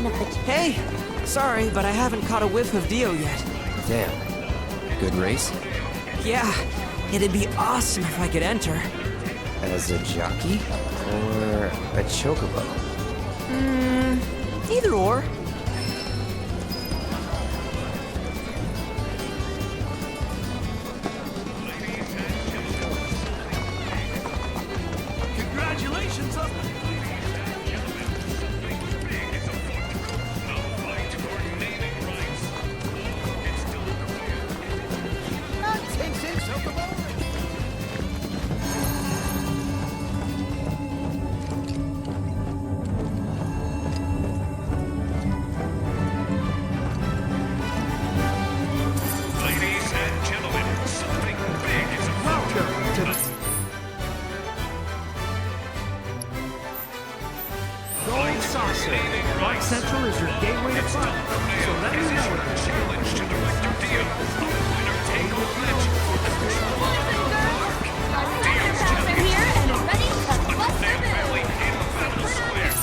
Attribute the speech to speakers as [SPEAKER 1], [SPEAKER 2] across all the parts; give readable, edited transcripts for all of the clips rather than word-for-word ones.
[SPEAKER 1] fan of the...
[SPEAKER 2] Hey! Sorry, but I haven't caught a whiff of Dio yet.
[SPEAKER 3] Damn. Good race?
[SPEAKER 2] Yeah, it'd be awesome if I could enter.
[SPEAKER 3] As a jockey? Or a chocobo?
[SPEAKER 2] Either or.
[SPEAKER 4] Congratulations on...
[SPEAKER 5] Central is your gateway to fun, so let me know.
[SPEAKER 4] Challenge to Director Dio. Winner take all match. Dio's champion.
[SPEAKER 1] Here and ready to bust
[SPEAKER 4] Their
[SPEAKER 1] the
[SPEAKER 4] family in the battle square.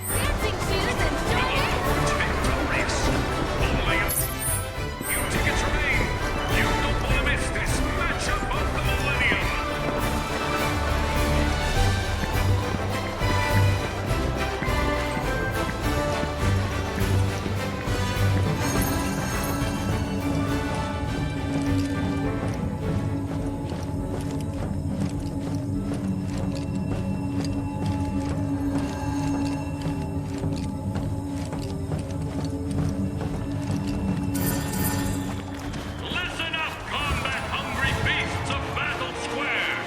[SPEAKER 1] dancing shoes and shorts.
[SPEAKER 4] Victorious. Only you tickets remain. You don't want to miss this matchup of the millennium. Listen up, combat-hungry beasts of Battle Square!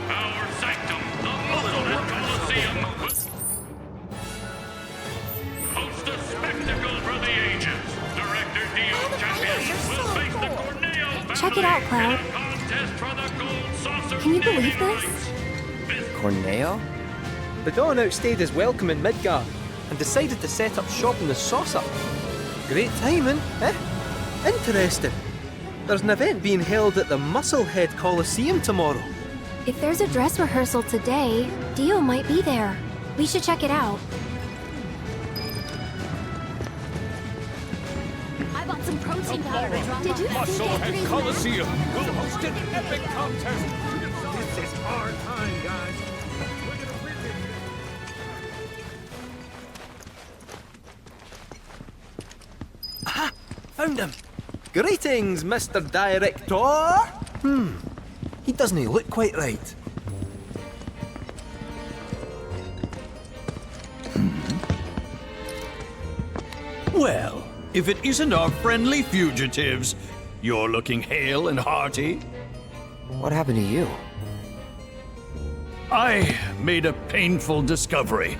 [SPEAKER 4] Our sanctum, the Musclehead Coliseum, will host a spectacle for the ages. Director Dio's champions will face the Corneo family
[SPEAKER 1] Check it out, Cloud.
[SPEAKER 4] in a contest for the Gold Saucer
[SPEAKER 1] Can you believe
[SPEAKER 4] naming
[SPEAKER 1] this?
[SPEAKER 4] rights.
[SPEAKER 3] Corneo?
[SPEAKER 5] The Dawn outstayed his welcome in Midgar and decided to set up shop in the Saucer. Great timing, eh? Interesting. There's an event being held at the Musclehead Coliseum tomorrow.
[SPEAKER 1] If there's a dress rehearsal today, Dio might be there. We should check it out. I bought some protein powder to drop. Did you see yesterday's
[SPEAKER 4] Coliseum will host an epic contest.
[SPEAKER 5] This is our time, guys. Aha! Found him! Greetings, Mr. Director! He doesn't look quite right.
[SPEAKER 6] Well, if it isn't our friendly fugitives, you're looking hale and hearty.
[SPEAKER 3] What happened to you?
[SPEAKER 6] I made a painful discovery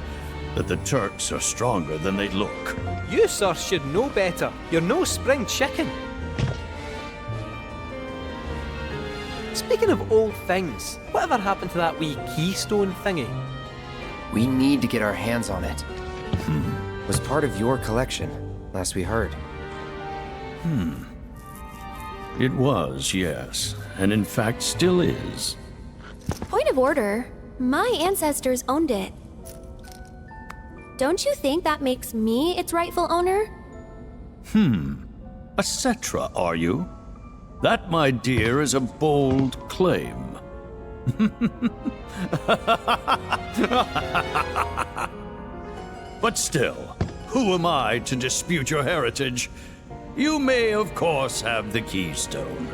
[SPEAKER 6] that the Turks are stronger than they look.
[SPEAKER 5] You, sir, should know better. You're no spring chicken. Speaking of old things, whatever happened to that wee keystone thingy?
[SPEAKER 3] We need to get our hands on it. Was part of your collection, last we heard.
[SPEAKER 6] It was, yes, and in fact still is.
[SPEAKER 1] Point of order. My ancestors owned it. Don't you think that makes me its rightful owner?
[SPEAKER 6] A Cetra, are you? That, my dear, is a bold claim. But still, who am I to dispute your heritage? You may, of course, have the keystone.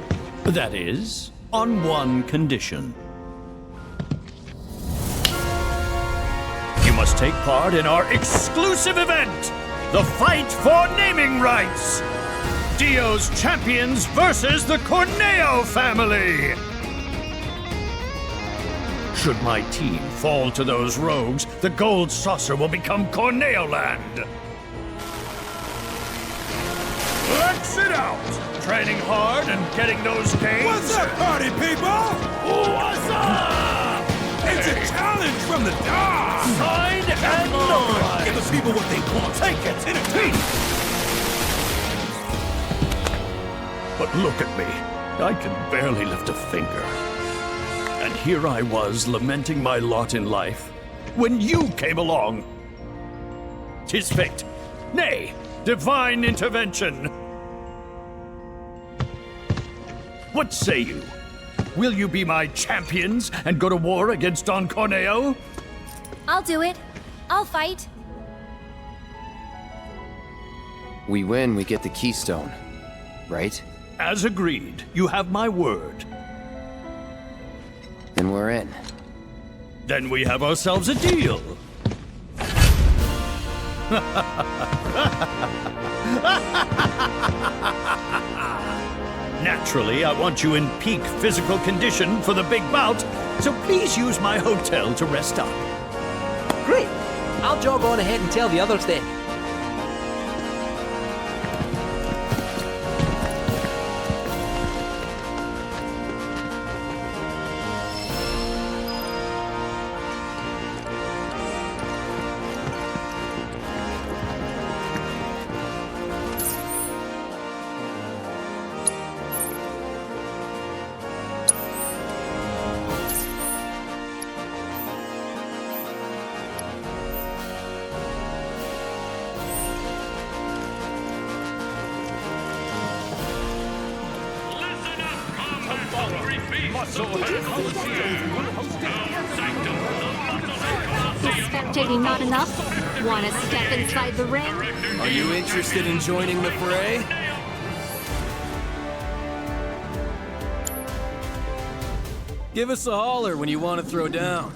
[SPEAKER 6] That is, on one condition. You must take part in our exclusive event, the Fight for Naming Rights! Dio's champions versus the Corneo family! Should my team fall to those rogues, the Gold Saucer will become Corneo Land! Flex it out! Training hard and getting those gains?
[SPEAKER 7] What's up, party people?
[SPEAKER 6] What's up?
[SPEAKER 7] It's a challenge from the dog!
[SPEAKER 6] Signed and notarized!
[SPEAKER 7] Give the people what they want.
[SPEAKER 6] Take it! Entertain! But look at me. I can barely lift a finger. And here I was lamenting my lot in life when you came along. 'Tis fate. Nay, divine intervention. What say you? Will you be my champions and go to war against Don Corneo?
[SPEAKER 1] I'll do it. I'll fight.
[SPEAKER 3] We win, we get the keystone, right?
[SPEAKER 6] As agreed, you have my word.
[SPEAKER 3] Then we're in.
[SPEAKER 6] Then we have ourselves a deal. Naturally, I want you in peak physical condition for the big bout, so please use my hotel to rest up.
[SPEAKER 5] Great! I'll jog on ahead and tell the others then.
[SPEAKER 4] Listen up, combat-hungry beasts of Battle Coliseum. Our sanctum, the Musclehead Coliseum.
[SPEAKER 1] Spectating not enough? Want to step inside the ring?
[SPEAKER 2] Are you interested in joining the fray? Give us a holler when you want to throw down.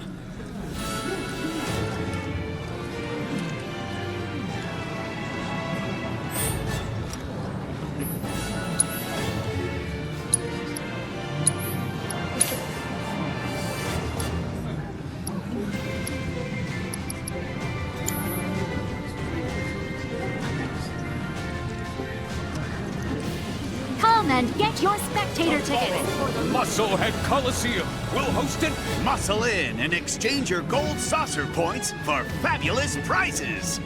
[SPEAKER 1] Come and get your spectator tickets.
[SPEAKER 7] Musclehead Coliseum will host it. Muscle in and exchange your gold saucer points for fabulous prizes.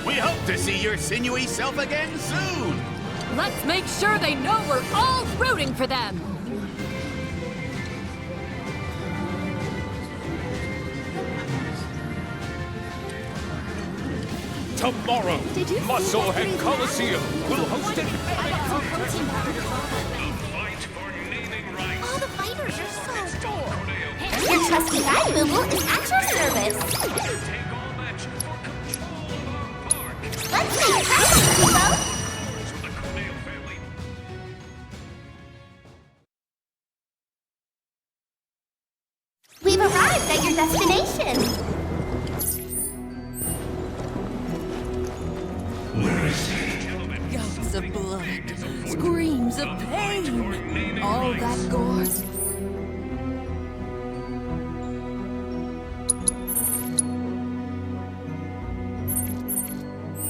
[SPEAKER 7] We hope to see your sinewy self again soon.
[SPEAKER 8] Let's make sure they know we're all rooting for them!
[SPEAKER 7] Tomorrow, Musclehead Coliseum will host it.
[SPEAKER 4] Fight for naming rights.
[SPEAKER 9] All the fighters are so cool. Your trusty guy, Moogle, is at your service.
[SPEAKER 4] Take all match for control of our park.
[SPEAKER 9] Let's make happen, people!
[SPEAKER 4] The Corneo family.
[SPEAKER 9] We've arrived at your destination.
[SPEAKER 8] Gouts of blood, screams of pain, all that gore.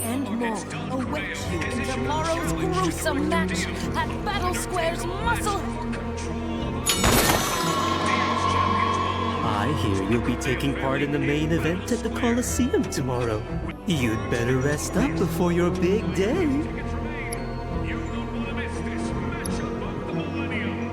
[SPEAKER 8] And more awaits you in tomorrow's gruesome match at Battle Square's Muscle.
[SPEAKER 10] I hear you'll be taking part in the main event at the Coliseum tomorrow. You'd better rest up before your big day.
[SPEAKER 4] You don't want to miss this matchup of the millennium.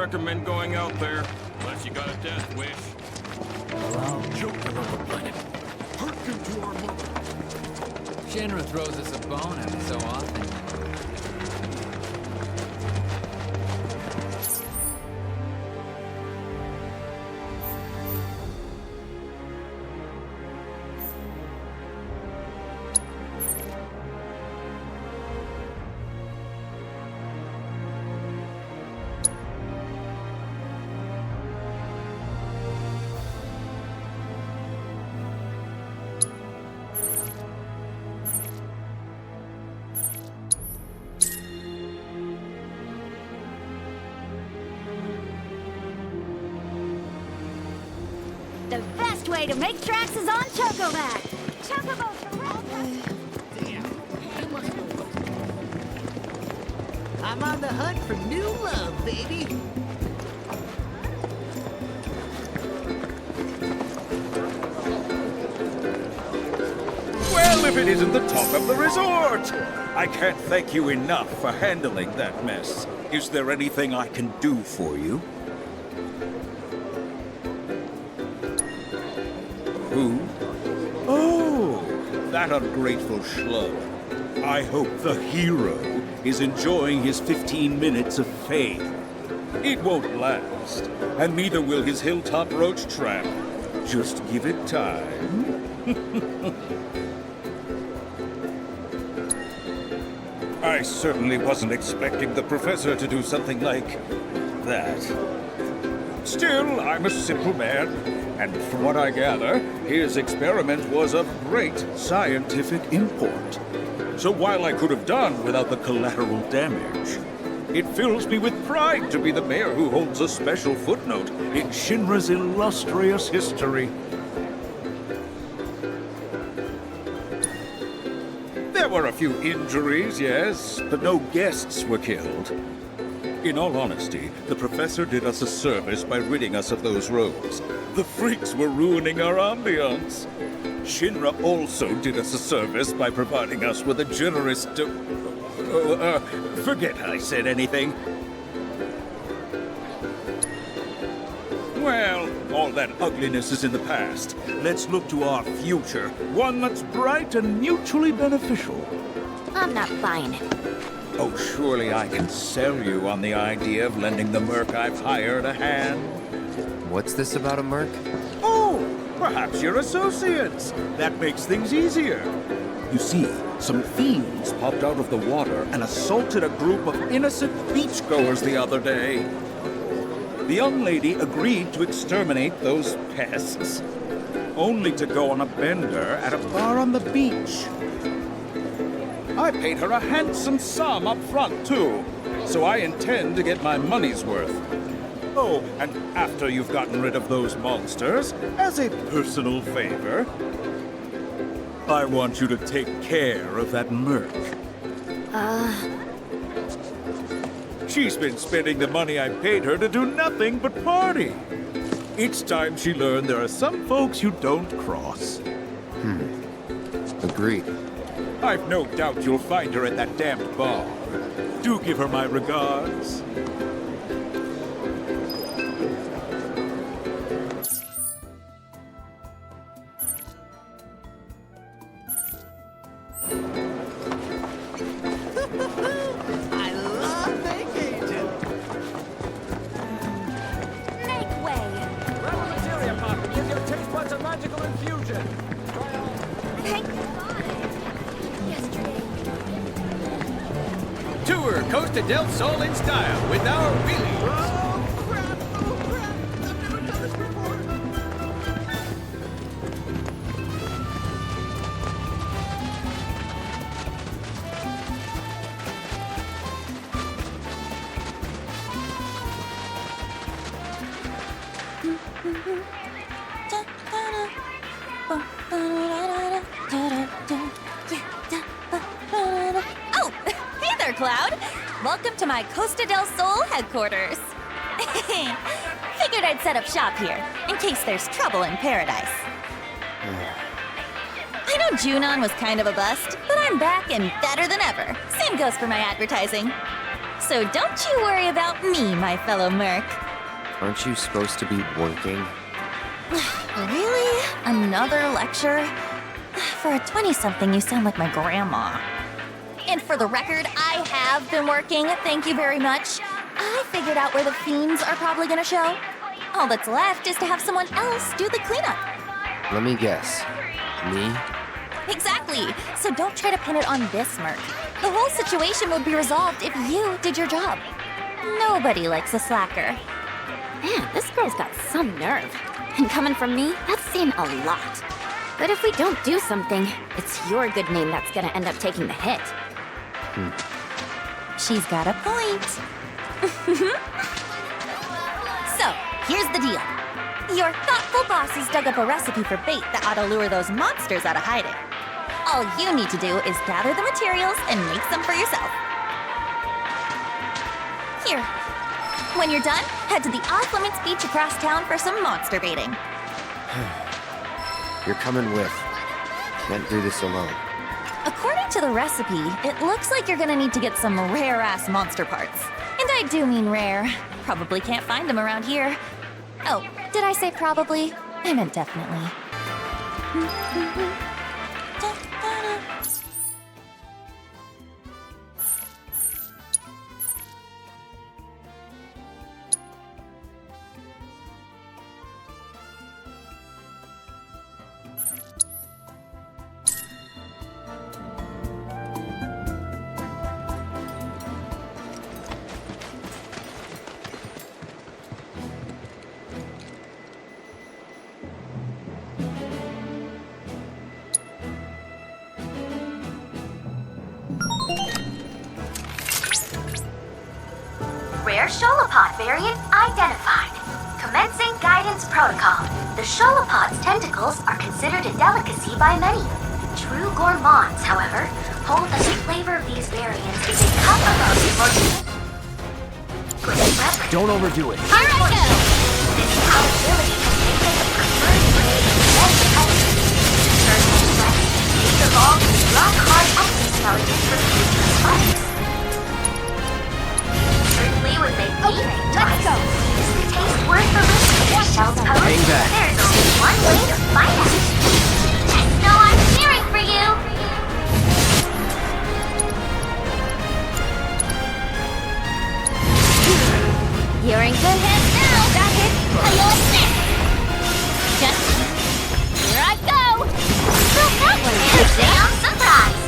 [SPEAKER 4] recommend going out there, unless you got a death wish.
[SPEAKER 7] Children of the planet, hearken to our mother.
[SPEAKER 11] Shinra throws us a bone every so often.
[SPEAKER 9] The best way to make tracks is on Chocoback. Chocobo for
[SPEAKER 12] I'm on the hunt for new love, baby.
[SPEAKER 7] Well, if it isn't the talk of the resort! I can't thank you enough for handling that mess. Is there anything I can do for you? Who? Oh, that ungrateful schlub. I hope the hero is enjoying his 15 minutes of fame. It won't last, and neither will his hilltop roach trap. Just give it time. I certainly wasn't expecting the professor to do something like that. Still, I'm a simple man, and from what I gather, his experiment was of great scientific import. So while I could have done without the collateral damage, it fills me with pride to be the mayor who holds a special footnote in Shinra's illustrious history. There were a few injuries, yes, but no guests were killed. In all honesty, the professor did us a service by ridding us of those rogues. The freaks were ruining our ambiance. Shinra also did us a service by providing us with a generous forget I said anything. Well, all that ugliness is in the past. Let's look to our future, one that's bright and mutually beneficial.
[SPEAKER 9] I'm not buying it.
[SPEAKER 7] Oh, surely I can sell you on the idea of lending the merc I've hired a hand.
[SPEAKER 3] What's this about a merc?
[SPEAKER 7] Oh, perhaps you're associates. That makes things easier. You see, some fiends popped out of the water and assaulted a group of innocent beachgoers the other day. The young lady agreed to exterminate those pests, only to go on a bender at a bar on the beach. I paid her a handsome sum up front, too, so I intend to get my money's worth. Oh, and after you've gotten rid of those monsters, as a personal favor, I want you to take care of that merc. She's been spending the money I paid her to do nothing but party. It's time she learned there are some folks you don't cross.
[SPEAKER 3] Agreed.
[SPEAKER 7] I've no doubt you'll find her at that damned bar. Do give her my regards.
[SPEAKER 12] I love vacation.
[SPEAKER 9] Make way.
[SPEAKER 5] Materia Pop can give your taste buds a magical infusion.
[SPEAKER 9] Thank God. Yesterday.
[SPEAKER 5] Tour Costa del Sol in style with our wheelies.
[SPEAKER 12] Oh, crap! Oh, crap! I've never done this before.
[SPEAKER 8] Oh, hey there, Cloud. Welcome to my Costa del Sol headquarters. Figured I'd set up shop here, in case there's trouble in paradise. I know Junon was kind of a bust, but I'm back and better than ever. Same goes for my advertising. So don't you worry about me, my fellow merc.
[SPEAKER 3] Aren't you supposed to be working?
[SPEAKER 8] Really? Another lecture? For a 20-something, you sound like my grandma. And for the record, I have been working, thank you very much. I figured out where the fiends are probably gonna show. All that's left is to have someone else do the cleanup.
[SPEAKER 3] Let me guess. Me?
[SPEAKER 8] Exactly. So don't try to pin it on this merc. The whole situation would be resolved if you did your job. Nobody likes a slacker.
[SPEAKER 1] Man, this girl's got some nerve. And coming from me, that's saying a lot. But if we don't do something, it's your good name that's gonna end up taking the hit.
[SPEAKER 8] She's got a point. So, here's the deal. Your thoughtful bosses dug up a recipe for bait that ought to lure those monsters out of hiding. All you need to do is gather the materials and make some for yourself. Here. When you're done, head to the off-limits beach across town for some monster baiting.
[SPEAKER 3] You're coming with. Can't do this alone.
[SPEAKER 8] According to the recipe, it looks like you're gonna need to get some rare-ass monster parts. And I do mean rare. Probably can't find them around here. Oh, did I say probably? I meant definitely.
[SPEAKER 9] Rare Sholopod variant identified. Commencing guidance protocol. The Sholopod's tentacles are considered a delicacy by many. True gourmands, however, hold that the flavor of these variants is a cup above for
[SPEAKER 3] Don't overdo it.
[SPEAKER 9] Here I go! This probability has made it the preferred way of best cutting. Certain strength may evolve to rock-hard exoskeleton for future fights. Certainly would make me think twice. Is the taste worth the risk their shells pose?
[SPEAKER 3] Hang back.
[SPEAKER 9] There's only one way to find out. Just know I'm cheering for you!
[SPEAKER 8] You're in good hands now. That hit. Just here I go.
[SPEAKER 9] And say I'm surprised.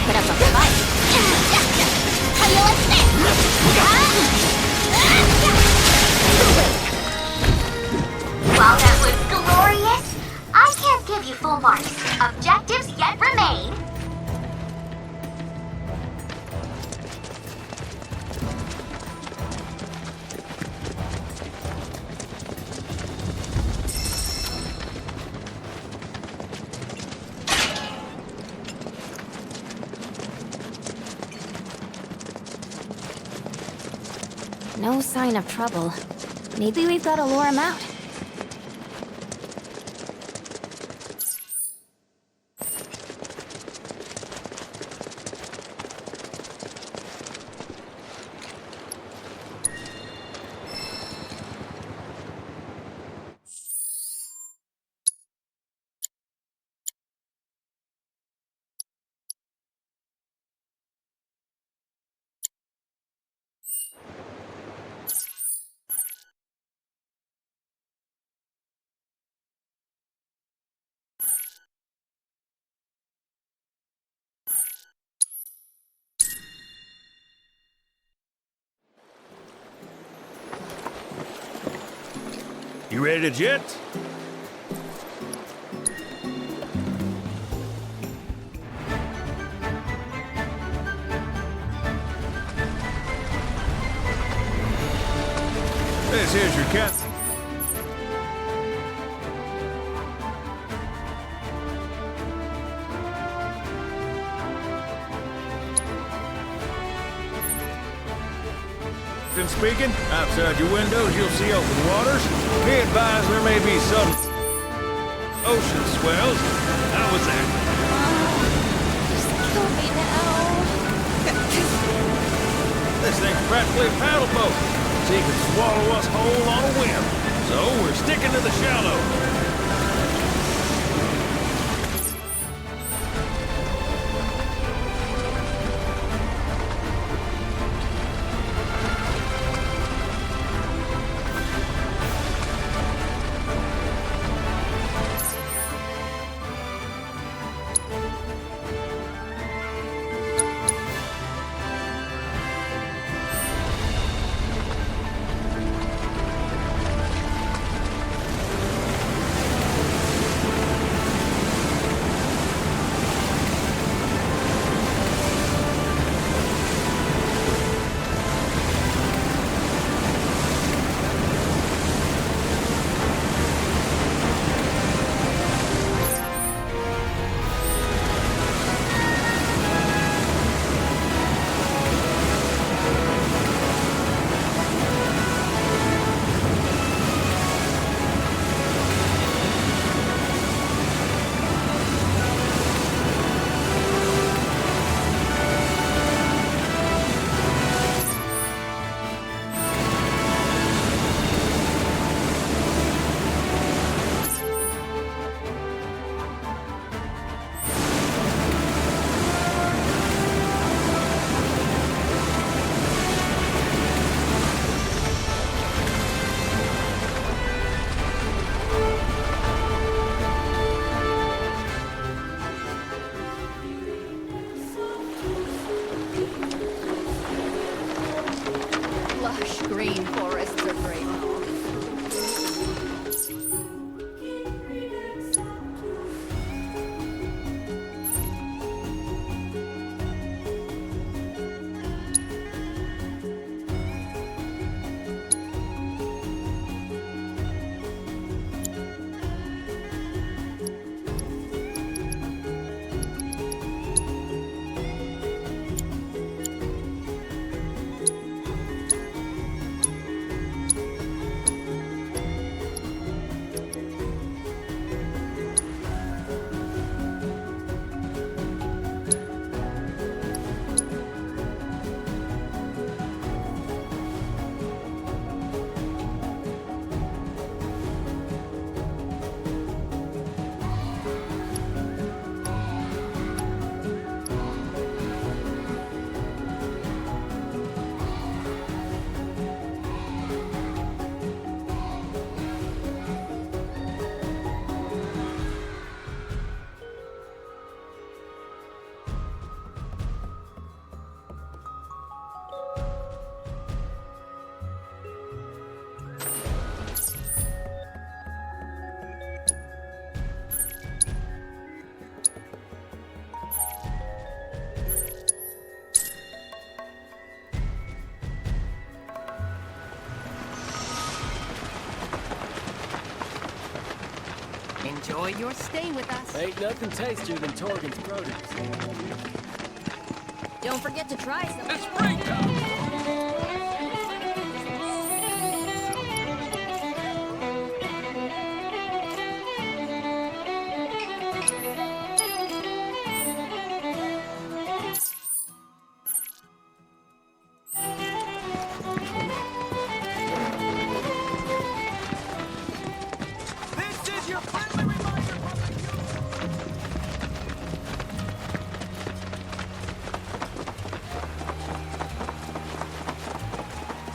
[SPEAKER 8] Put up a fight.
[SPEAKER 9] While that was glorious, I can't give you full marks. Objectives yet remain.
[SPEAKER 1] No sign of trouble. Maybe we've got to lure him out.
[SPEAKER 6] You ready to jet? This here's your captain.
[SPEAKER 7] Captain speaking. Outside your windows, you'll see open waters. Be advised there may be some ocean swells. How was that?
[SPEAKER 8] Just kill me now.
[SPEAKER 7] This thing's practically a paddle boat. She can swallow us whole on a whim. So we're sticking to the shallow.
[SPEAKER 12] Lush green forests are great.
[SPEAKER 13] Enjoy your stay with us.
[SPEAKER 14] Ain't nothing tastier than Torgan's produce.
[SPEAKER 1] Don't forget to try some.
[SPEAKER 4] It's springtime!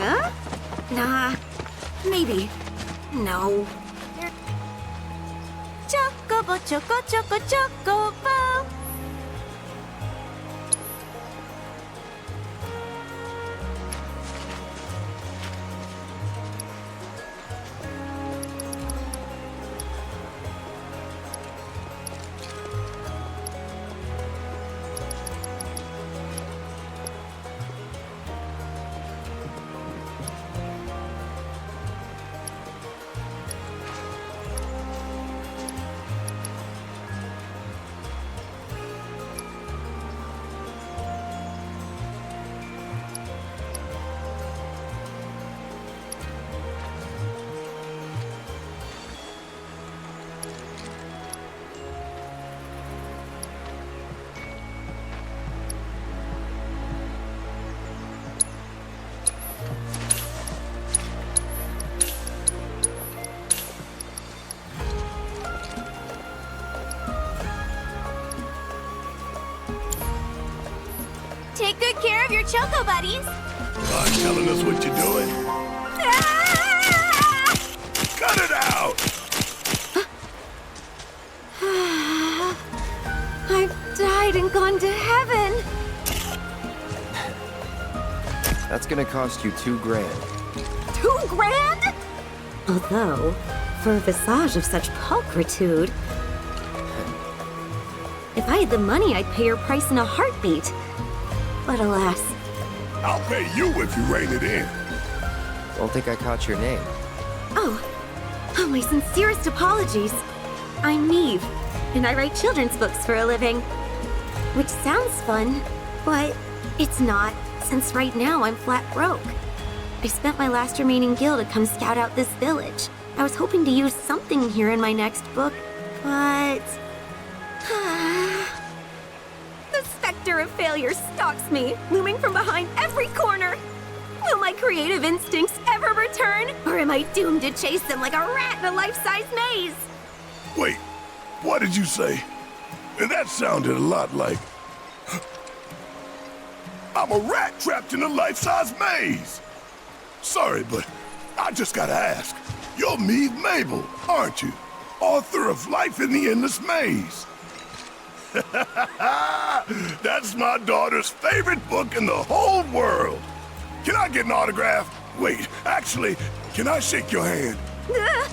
[SPEAKER 13] Huh? Nah. Maybe. No.
[SPEAKER 8] Chocobo, choco, choco, chocobo. your Choco Buddies.
[SPEAKER 15] Mind telling us what you're doing? Cut it out!
[SPEAKER 13] I've died and gone to heaven.
[SPEAKER 3] That's gonna cost you $2 grand.
[SPEAKER 13] $2 grand? Although, for a visage of such pulchritude, if I had the money, I'd pay her price in a heartbeat. But alas.
[SPEAKER 15] I'll pay you if you rein it in.
[SPEAKER 3] Don't think I caught your name.
[SPEAKER 13] Oh, my sincerest apologies. I'm Neve, and I write children's books for a living. Which sounds fun, but it's not, since right now I'm flat broke. I spent my last remaining gil to come scout out this village. I was hoping to use something here in my next book, but... The specter of failure stalks me, looming from behind every corner. Will my creative instincts ever return, or am I doomed to chase them like a rat in a life-size maze?
[SPEAKER 15] Wait, what did you say? That sounded a lot like... I'm a rat trapped in a life-size maze! Sorry, but I just gotta ask. You're Meave Mabel, aren't you? Author of Life in the Endless Maze. That's my daughter's favorite book in the whole world. Can I get an autograph? Wait, actually, can I shake your hand?
[SPEAKER 13] Huh?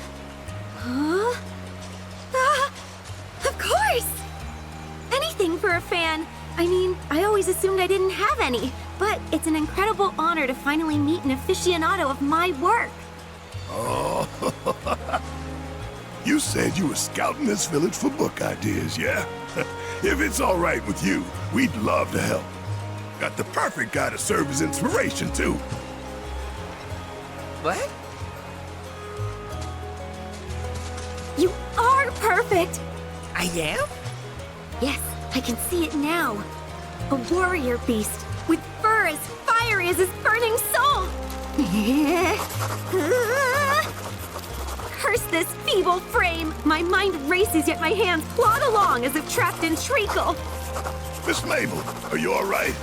[SPEAKER 13] Of course! Anything for a fan. I mean, I always assumed I didn't have any, but it's an incredible honor to finally meet an aficionado of my work.
[SPEAKER 15] Oh, you said you were scouting this village for book ideas, yeah? If it's all right with you, we'd love to help. Got the perfect guy to serve as inspiration, too.
[SPEAKER 2] What?
[SPEAKER 13] You are perfect!
[SPEAKER 2] I am?
[SPEAKER 13] Yes, I can see it now. A warrior beast with fur as fiery as his burning soul. Curse this feeble frame! My mind races, yet my hands plod along as if trapped in treacle.
[SPEAKER 15] Miss Mabel, are you all right?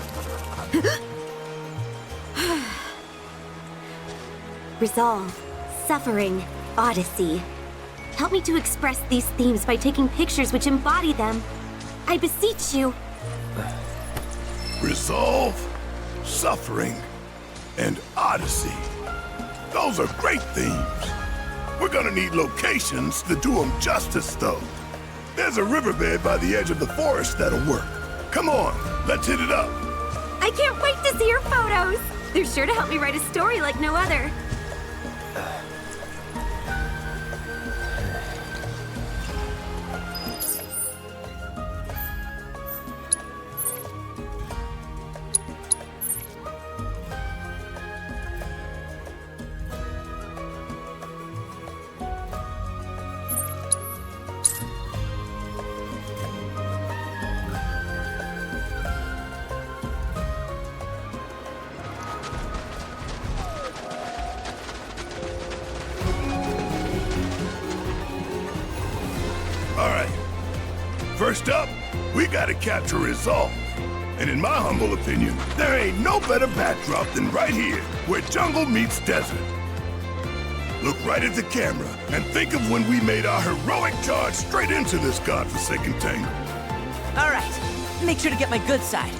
[SPEAKER 13] Resolve, suffering, odyssey. Help me to express these themes by taking pictures which embody them. I beseech you.
[SPEAKER 15] Resolve, suffering, and odyssey. Those are great themes. We're gonna need locations to do them justice, though. There's a riverbed by the edge of the forest that'll work. Come on, let's hit it up.
[SPEAKER 13] I can't wait to see your photos. They're sure to help me write a story like no other.
[SPEAKER 15] First up, we gotta capture Resolve. And in my humble opinion, there ain't no better backdrop than right here, where jungle meets desert. Look right at the camera and think of when we made our heroic charge straight into this godforsaken tangle.
[SPEAKER 2] All right, make sure to get my good side.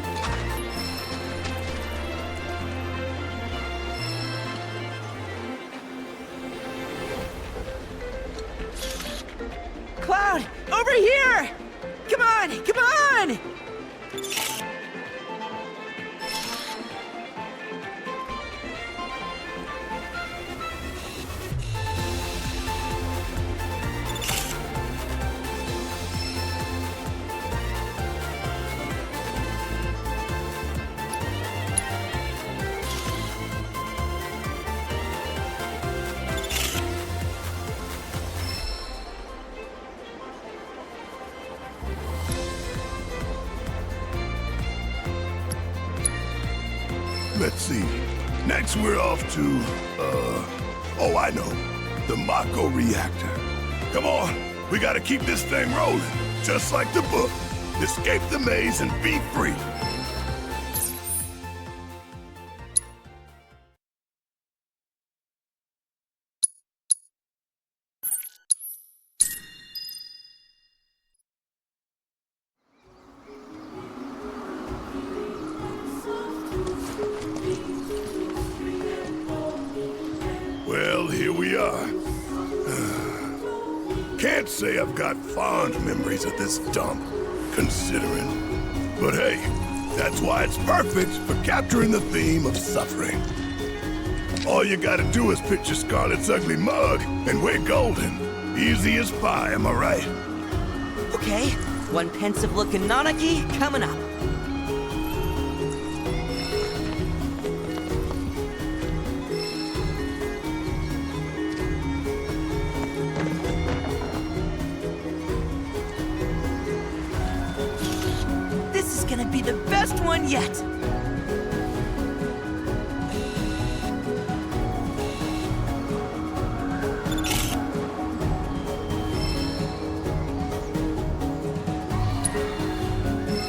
[SPEAKER 2] Cloud, over here! Come on, come on!
[SPEAKER 15] Let's see. Next we're off to, oh, I know. The Mako reactor. Come on, we gotta keep this thing rolling. Just like the book. Escape the maze and be free. Well, here we are. Can't say I've got fond memories of this dump, considering. But hey, that's why it's perfect for capturing the theme of suffering. All you gotta do is picture Scarlet's ugly mug, and we're golden. Easy as pie, am I right?
[SPEAKER 2] Okay, one pensive-looking Nanaki coming up. This is gonna be the best one yet!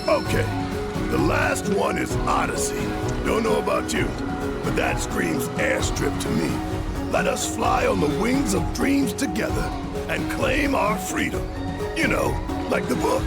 [SPEAKER 15] Okay, the last one is Odyssey. Don't know about you, but that screams airstrip to me. Let us fly on the wings of dreams together and claim our freedom. You know, like the book.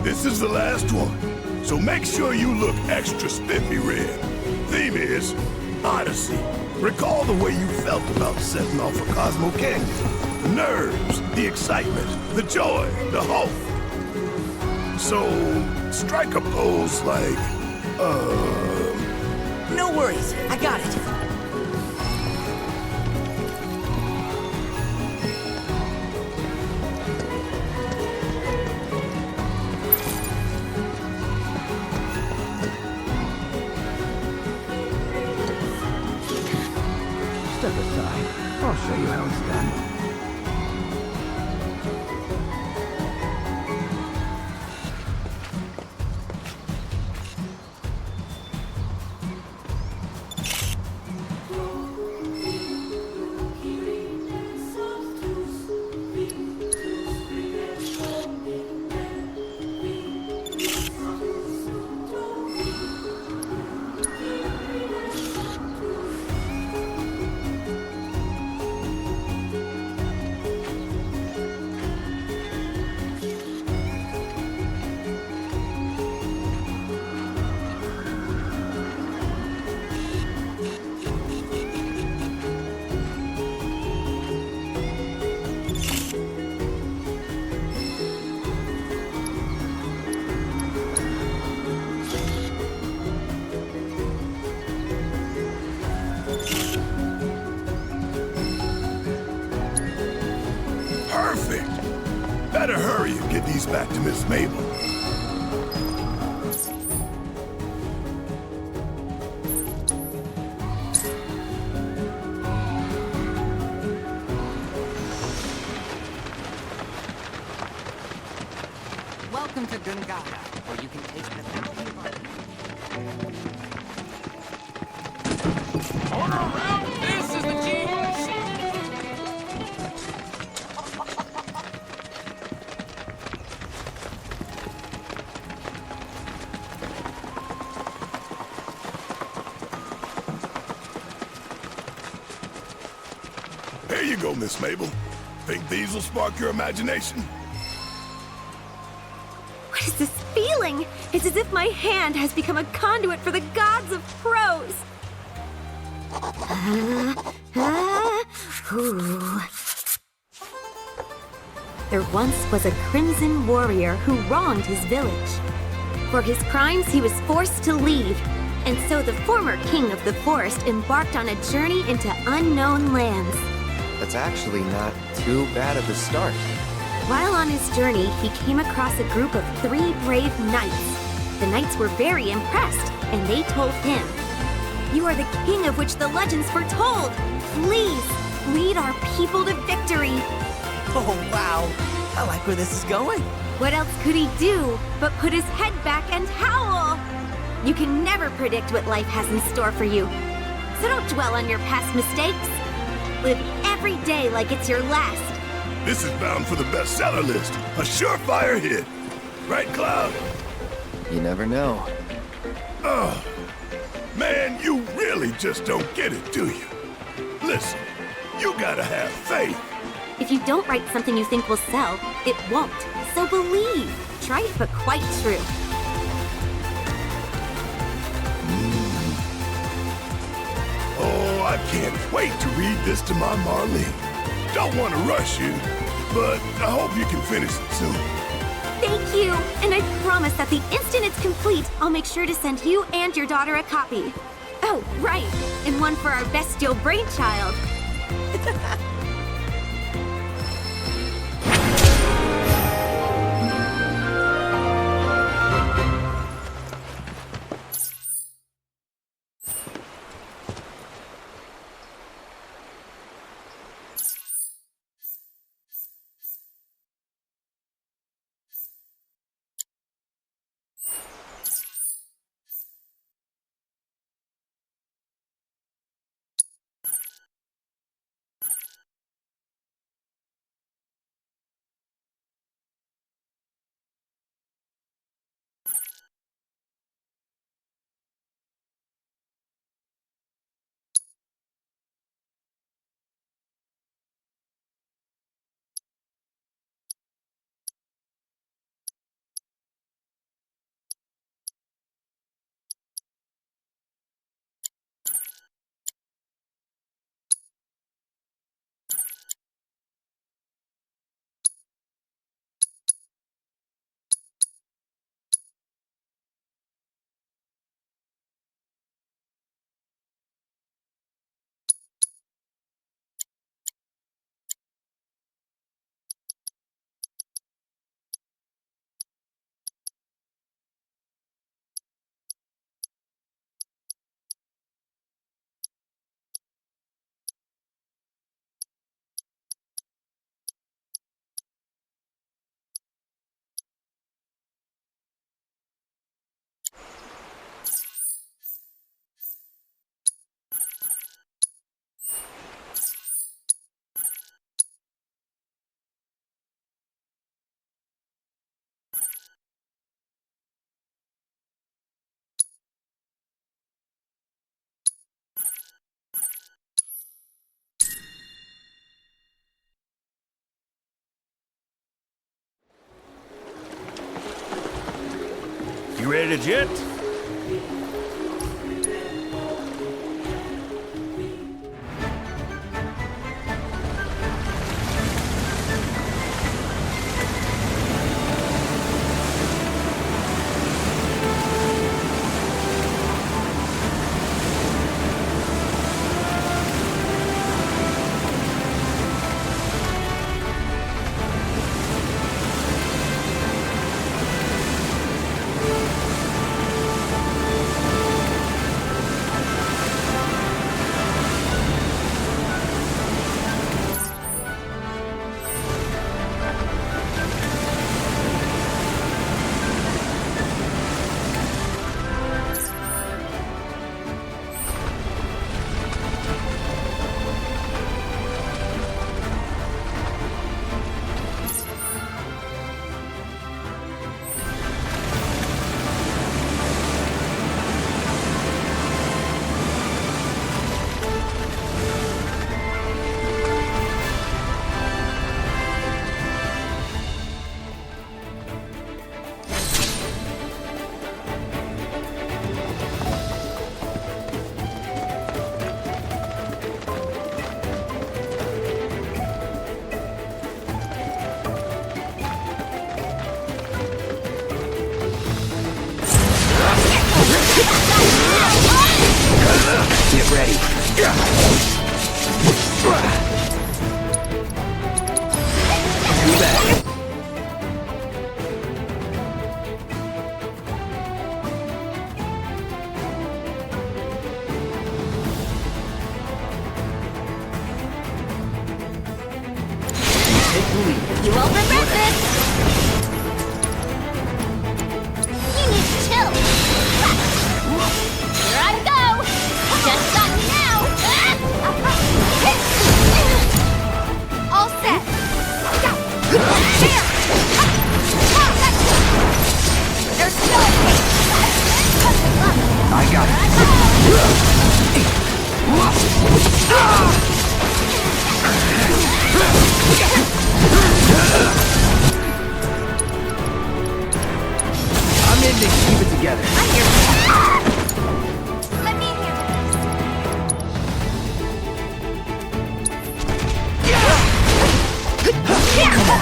[SPEAKER 15] This is the last one, so make sure you look extra spiffy red. Theme is Odyssey. Recall the way you felt about setting off for Cosmo Canyon. The nerves, the excitement, the joy, the hope. So, strike a pose like,
[SPEAKER 2] No worries, I got it.
[SPEAKER 16] Step aside. I'll show you how it's done.
[SPEAKER 15] Perfect! Better hurry and get these back to Miss Mabel.
[SPEAKER 2] Welcome to Gungada, where you can taste the thousand buttons.
[SPEAKER 11] Order around! This is the genius!
[SPEAKER 15] Here you go, Miss Mabel. Think these will spark your imagination?
[SPEAKER 13] What is this feeling? It's as if my hand has become a conduit for the gods of prose. Ooh. There once was a crimson warrior who wronged his village. For his crimes, he was forced to leave, and so the former king of the forest embarked on a journey into unknown lands.
[SPEAKER 3] That's actually not too bad of a start.
[SPEAKER 13] While on his journey, he came across a group of 3 brave knights. The knights were very impressed, and they told him, "You are the king of which the legends foretold. Please, lead our people to victory." scenery.
[SPEAKER 2] Oh, wow. I like where this is going.
[SPEAKER 13] What else could he do but put his head back and howl? You can never predict what life has in store for you. So don't dwell on your past mistakes. Live every day like it's your last.
[SPEAKER 15] This is bound for the bestseller list. A surefire hit. Right, Cloud?
[SPEAKER 3] You never know.
[SPEAKER 15] Oh, man, you really just don't get it, do you? Listen, you gotta have faith.
[SPEAKER 13] If you don't write something you think will sell, it won't. So believe. Trite but quite true.
[SPEAKER 15] Oh, I can't wait to read this to my Marlene. Don't want to rush you, but I hope you can finish it soon.
[SPEAKER 13] Thank you! And I promise that the instant it's complete, I'll make sure to send you and your daughter a copy. Oh, right! And one for our bestial brainchild.
[SPEAKER 6] You ready to jet?
[SPEAKER 3] take the lead.
[SPEAKER 8] You won't regret this! You need to chill! Here I go! Just got me now! All set! Here! There's no escape!
[SPEAKER 3] I got it. I'm in to keep it together.
[SPEAKER 8] I'm here. Let me handle
[SPEAKER 3] Come on.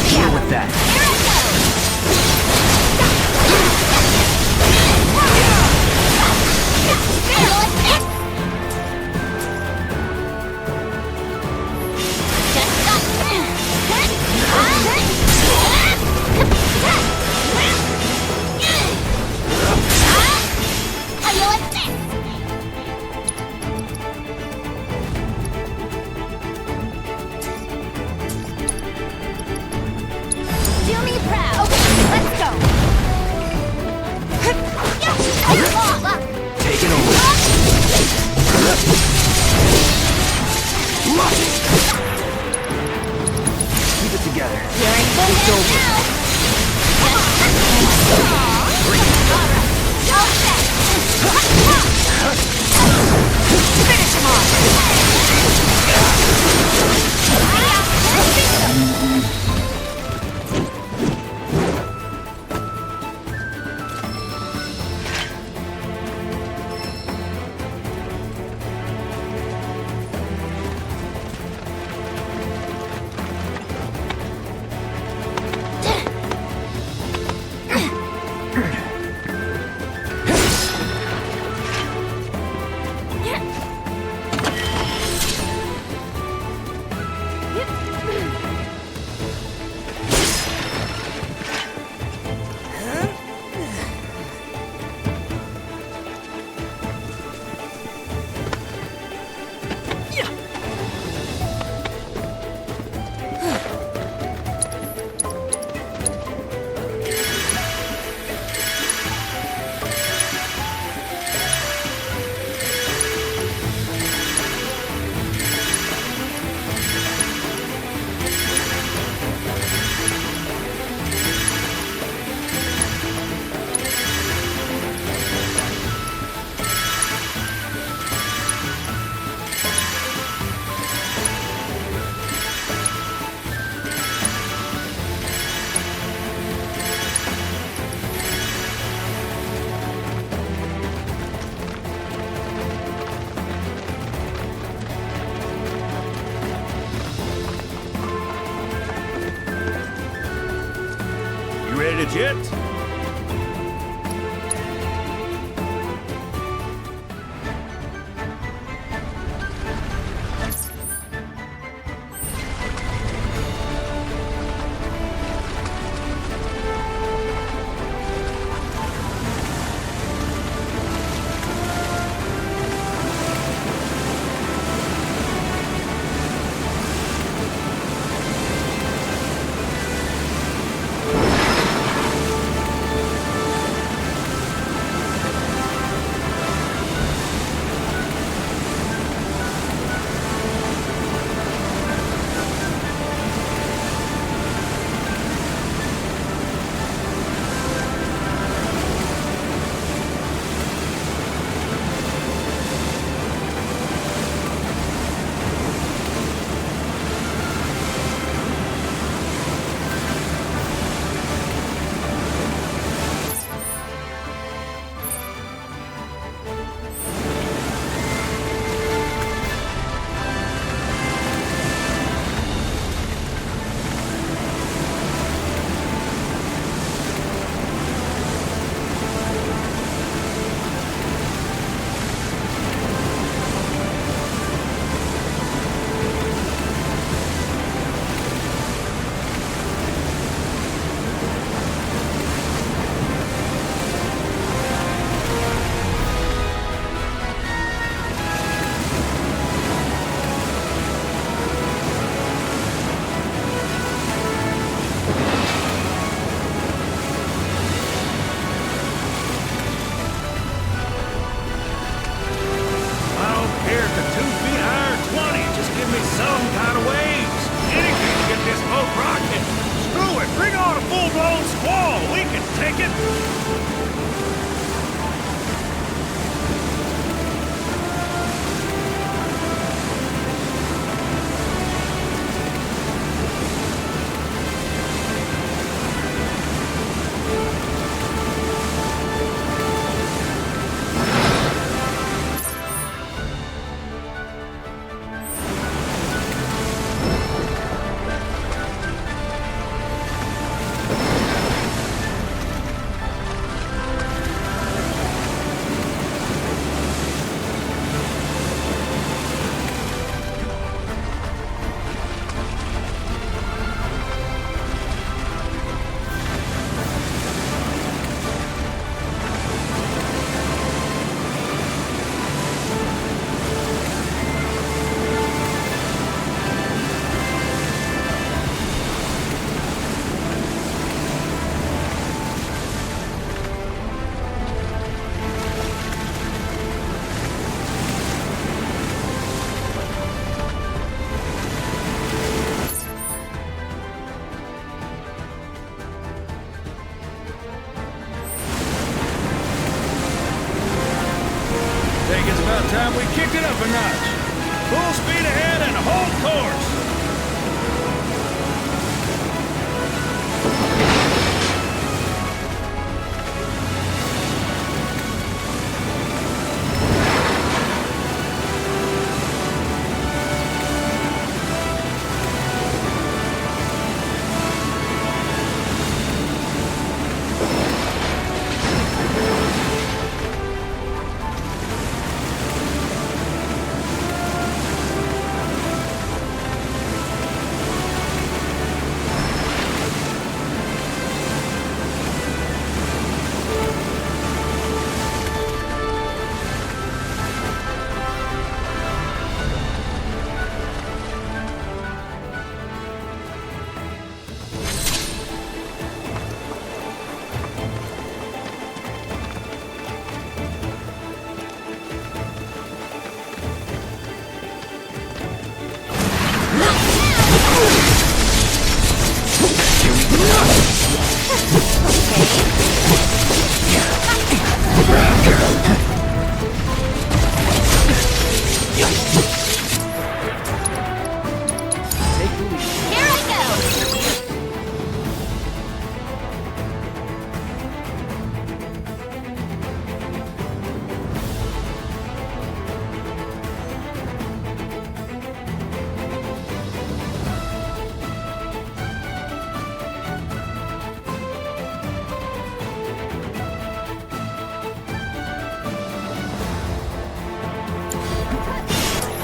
[SPEAKER 3] Deal with that.
[SPEAKER 8] Do me proud. Okay, let's go.
[SPEAKER 3] Taking over. Keep it together.
[SPEAKER 8] You're in good
[SPEAKER 3] It's
[SPEAKER 8] hands
[SPEAKER 3] over.
[SPEAKER 8] now. Alright, all set. Finish him
[SPEAKER 7] You ready to jet?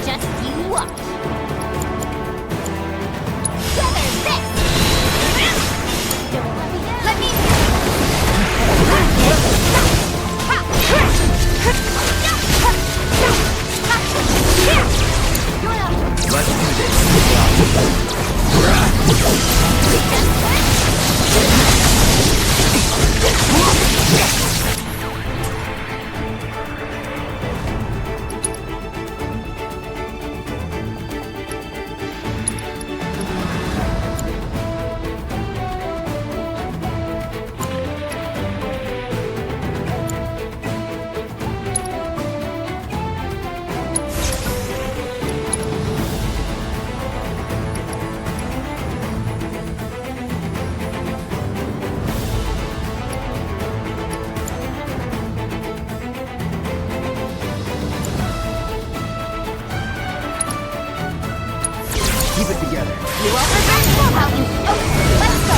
[SPEAKER 9] Just you watch. Weather this! Don't let me down. Let me
[SPEAKER 3] Let's do this. Keep it together.
[SPEAKER 9] You all prepare to go out. Okay, let's go.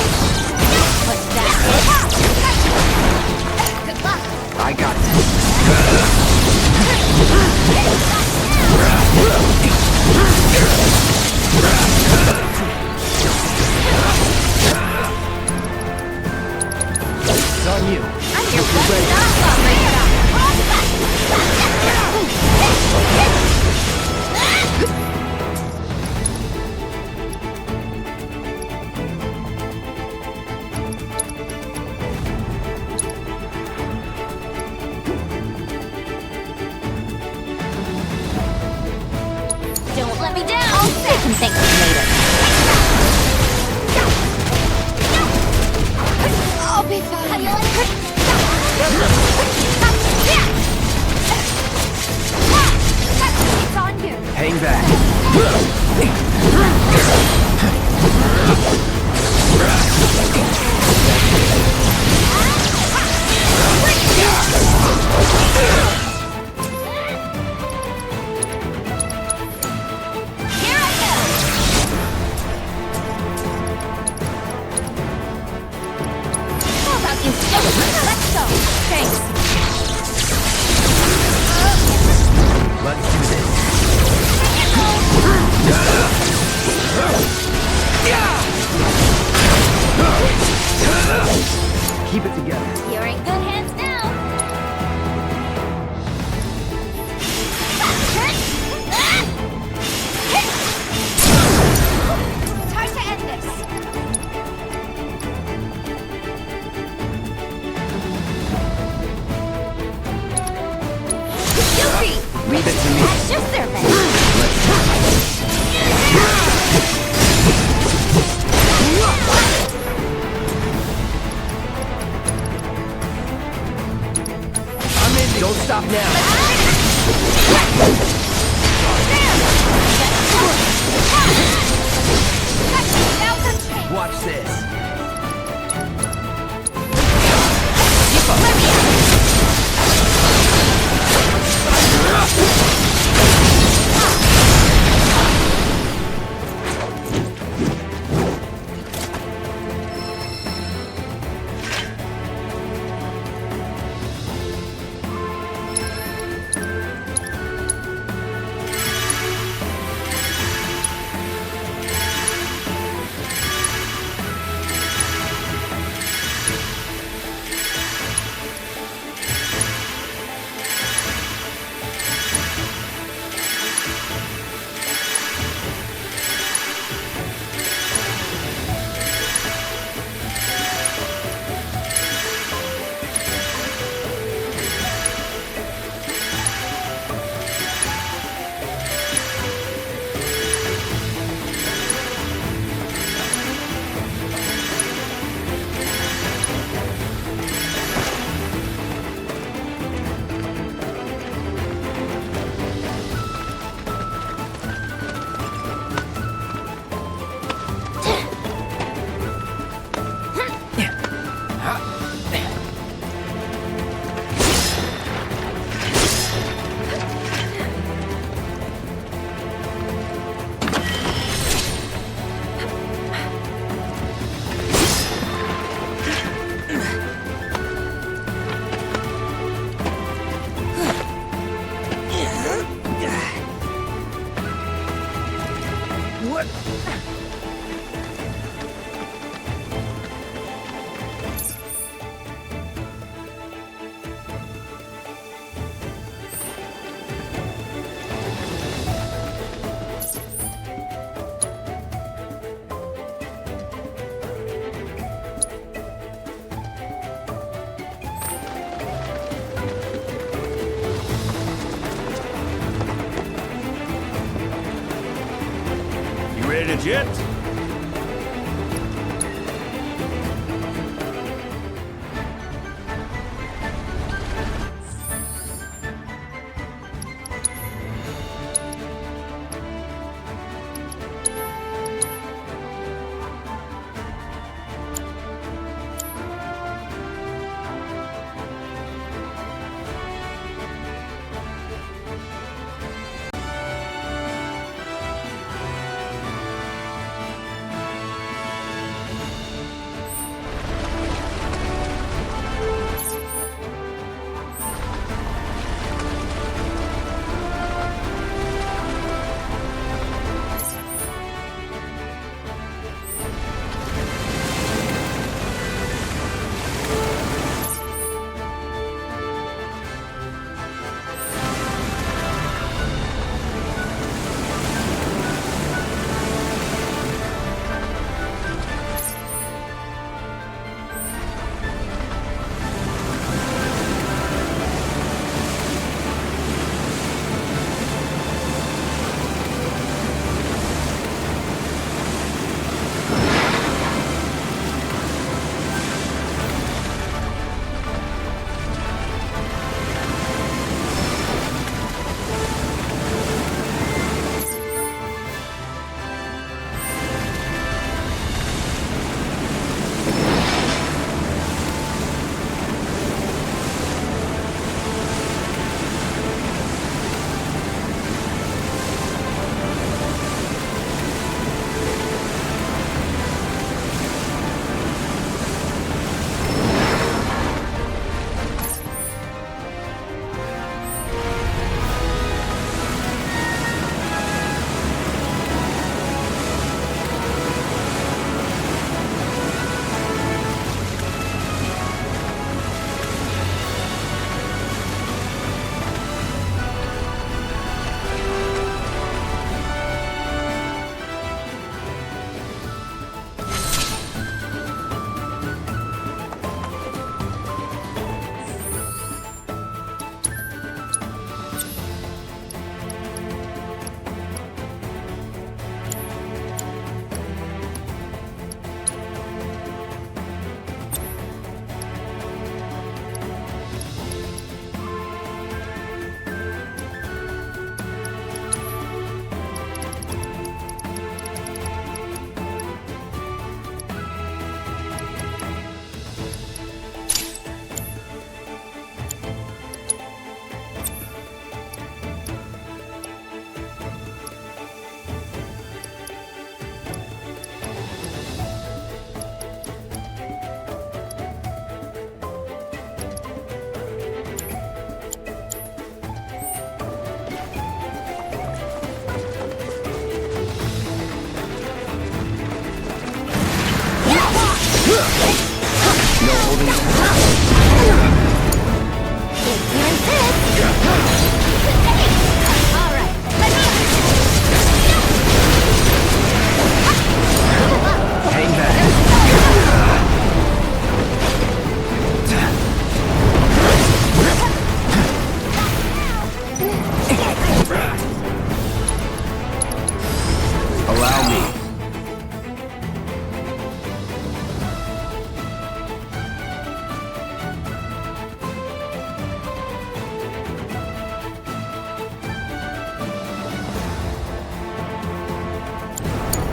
[SPEAKER 9] What's that? Good luck.
[SPEAKER 3] I got it. It's on you.
[SPEAKER 9] I'm your best operator. Don't let me down. They can thank me later. I'll be fine. How do you like it? It's on you.
[SPEAKER 3] Hang back.
[SPEAKER 9] Here I go.
[SPEAKER 6] You ready to jet?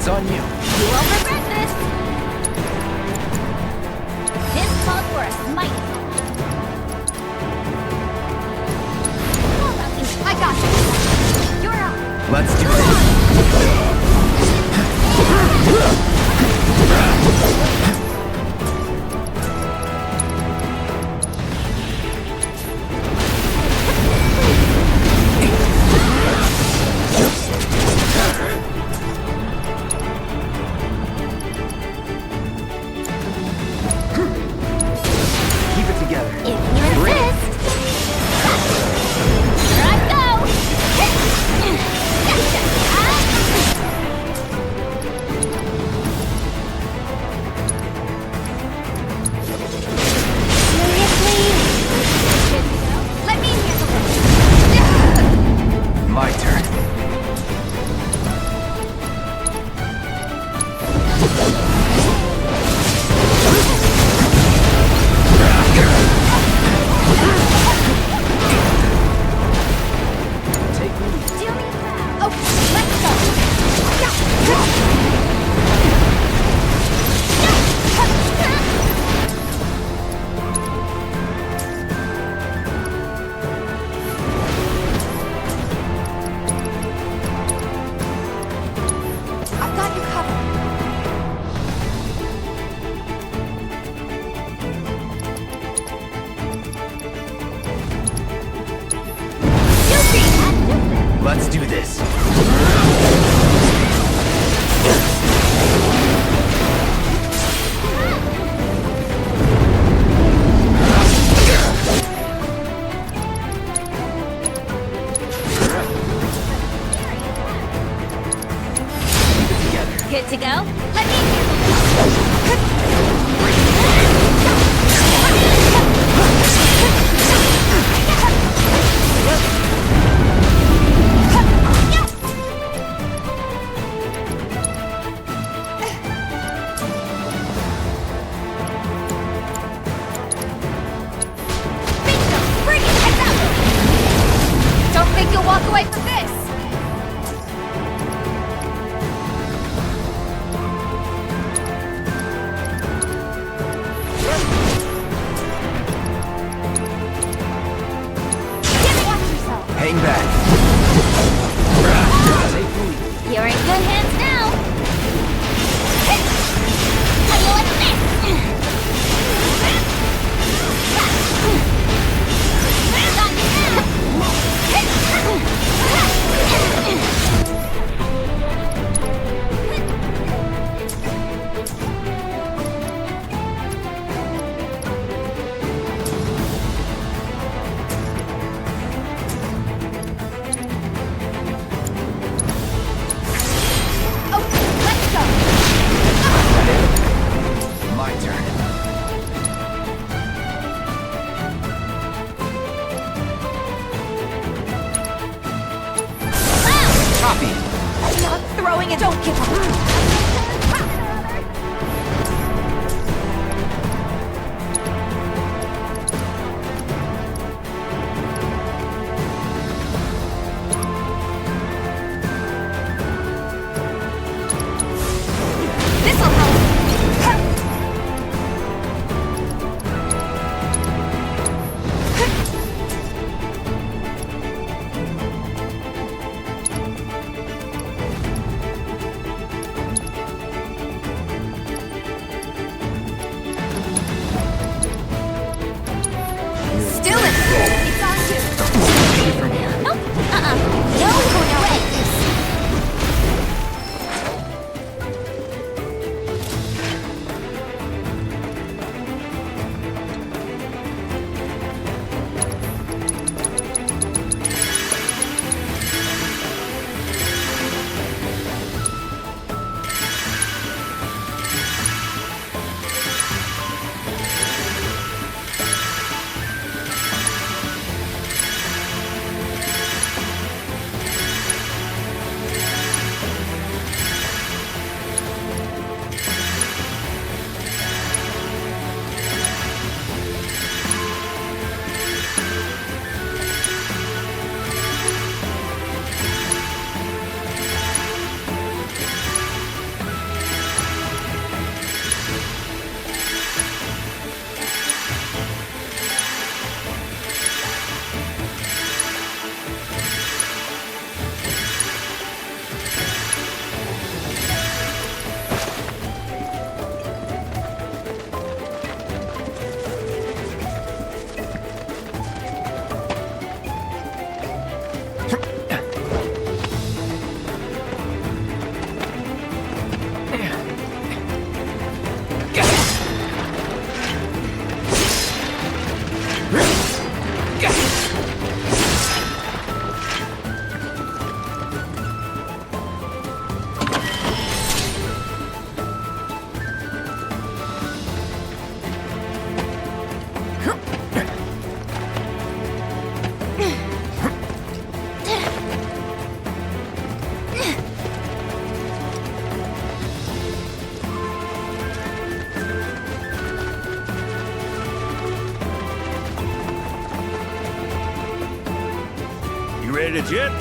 [SPEAKER 3] It's on you.
[SPEAKER 8] You won't regret this! This called for a smite. I got you. You're up.
[SPEAKER 3] Let's do
[SPEAKER 8] go. Let me handle Bring it! Heads up! Don't think you'll walk away from this!
[SPEAKER 3] Hang back.
[SPEAKER 1] You're in good hands now. How do you like
[SPEAKER 3] My turn. Copy.
[SPEAKER 8] Not throwing it. Don't give up. This'll help. Still in. It's on two.
[SPEAKER 1] Nope. No way.
[SPEAKER 6] You ready to jet?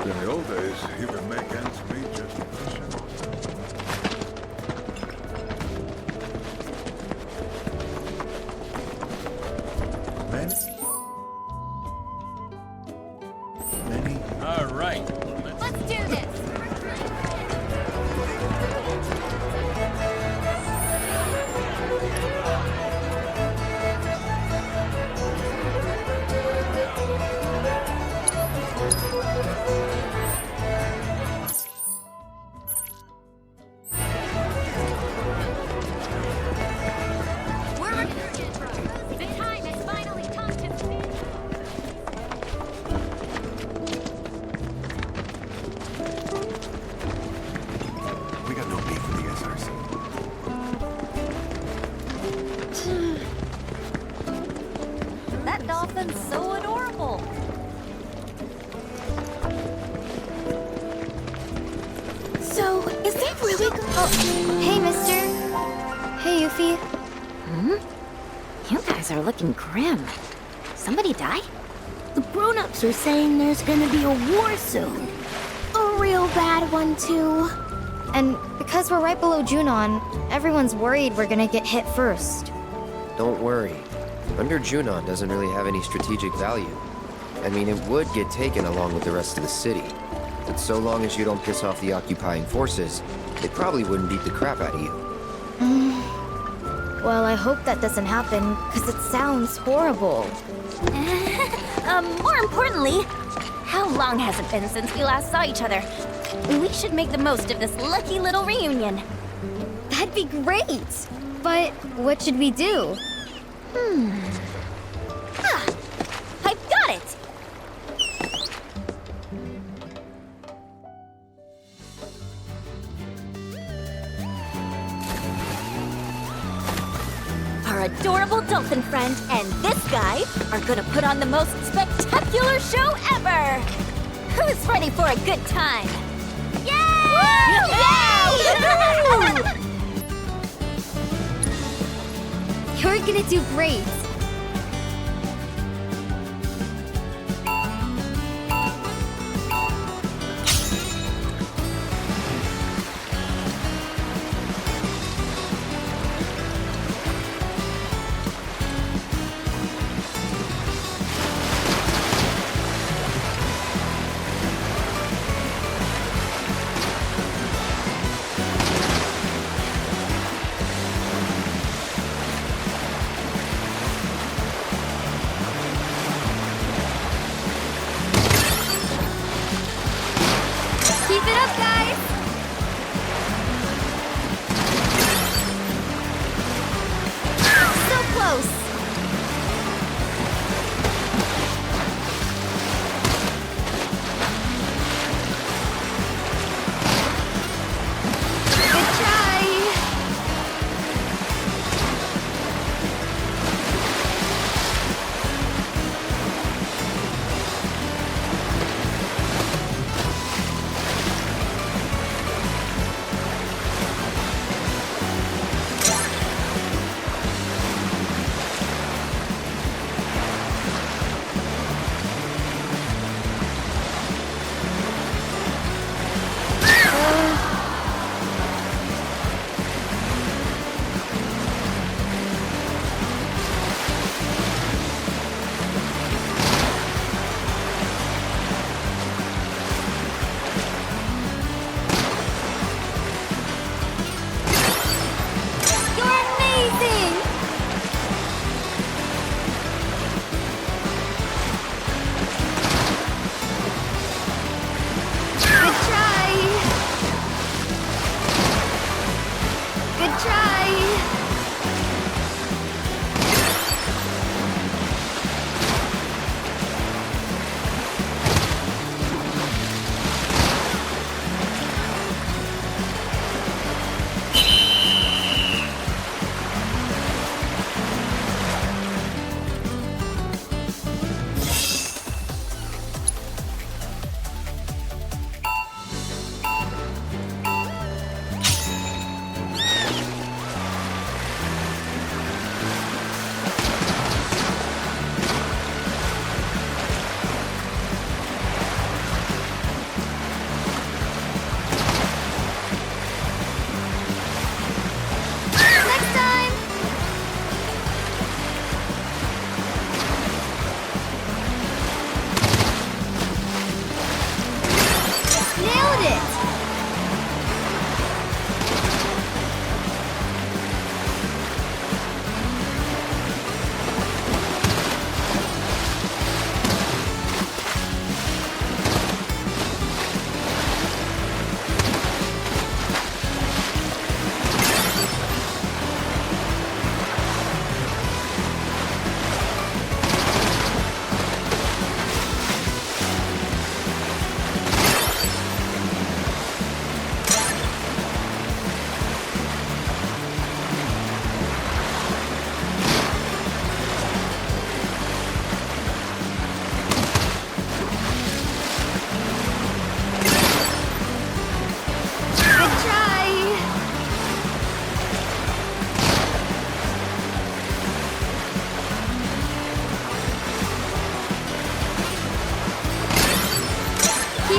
[SPEAKER 15] In the old days, you could make ends meet just pushing. Many?
[SPEAKER 14] All right.
[SPEAKER 8] Let's do this.
[SPEAKER 9] The time has finally come to...
[SPEAKER 15] We got no beef with the SRC.
[SPEAKER 8] That dolphin's so adorable.
[SPEAKER 13] So, is that really
[SPEAKER 1] Oh, hey, mister. Hey, Yuffie. You guys are looking grim. Somebody die?
[SPEAKER 13] The grown-ups are saying there's gonna be a war soon. A real bad one, too.
[SPEAKER 1] And because we're right below Junon, everyone's worried we're gonna get hit first.
[SPEAKER 3] Don't worry. Under Junon doesn't really have any strategic value. I mean, it would get taken along with the rest of the city. But so long as you don't piss off the occupying forces, they probably wouldn't beat the crap out of you.
[SPEAKER 1] Well, I hope that doesn't happen, because it sounds horrible.
[SPEAKER 8] More importantly, how long has it been since we last saw each other? We should make the most of this lucky little reunion.
[SPEAKER 1] That'd be great! But what should we do?
[SPEAKER 8] I've got it! Our adorable dolphin friend and this guy are gonna put on the most spectacular show ever! Who's ready for a good time?
[SPEAKER 1] You're gonna do great.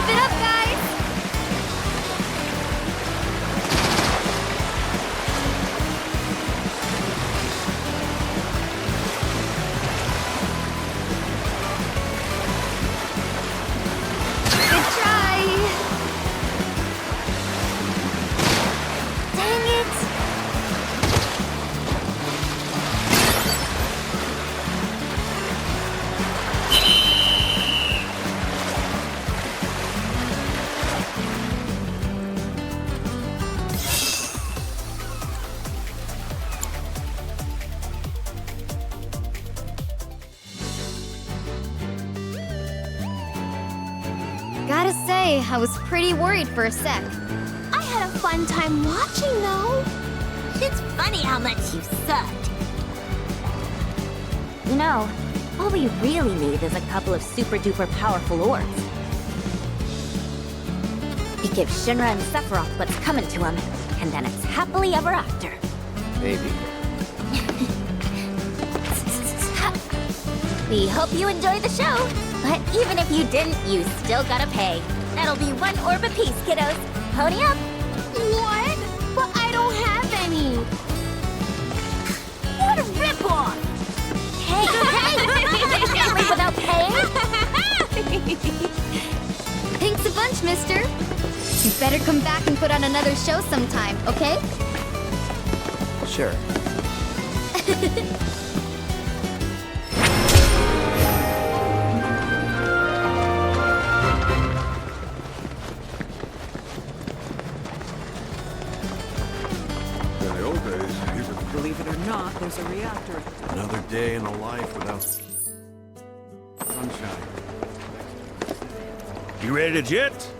[SPEAKER 17] Keep it up, guys! Good try! Dang it! Gotta say, I was pretty worried for a sec.
[SPEAKER 13] I had a fun time watching, though. It's funny how much you sucked.
[SPEAKER 1] You know, all we really need is a couple of super-duper powerful orbs. We give Shinra and Sephiroth what's coming to them, and then it's happily ever after.
[SPEAKER 3] Maybe.
[SPEAKER 1] We hope you enjoy the show, but even if you didn't, you still gotta pay. That'll be 1 orb apiece, kiddos. Pony up!
[SPEAKER 13] What? But I don't have any. What a ripoff!
[SPEAKER 1] Hey, you can't leave without paying!
[SPEAKER 17] Thanks a bunch, mister. You better come back and put on another show sometime, okay?
[SPEAKER 3] Sure.
[SPEAKER 7] In the old days, even
[SPEAKER 18] Believe it or not, there's a reactor.
[SPEAKER 7] another day in a life without sunshine.
[SPEAKER 6] You ready to jet?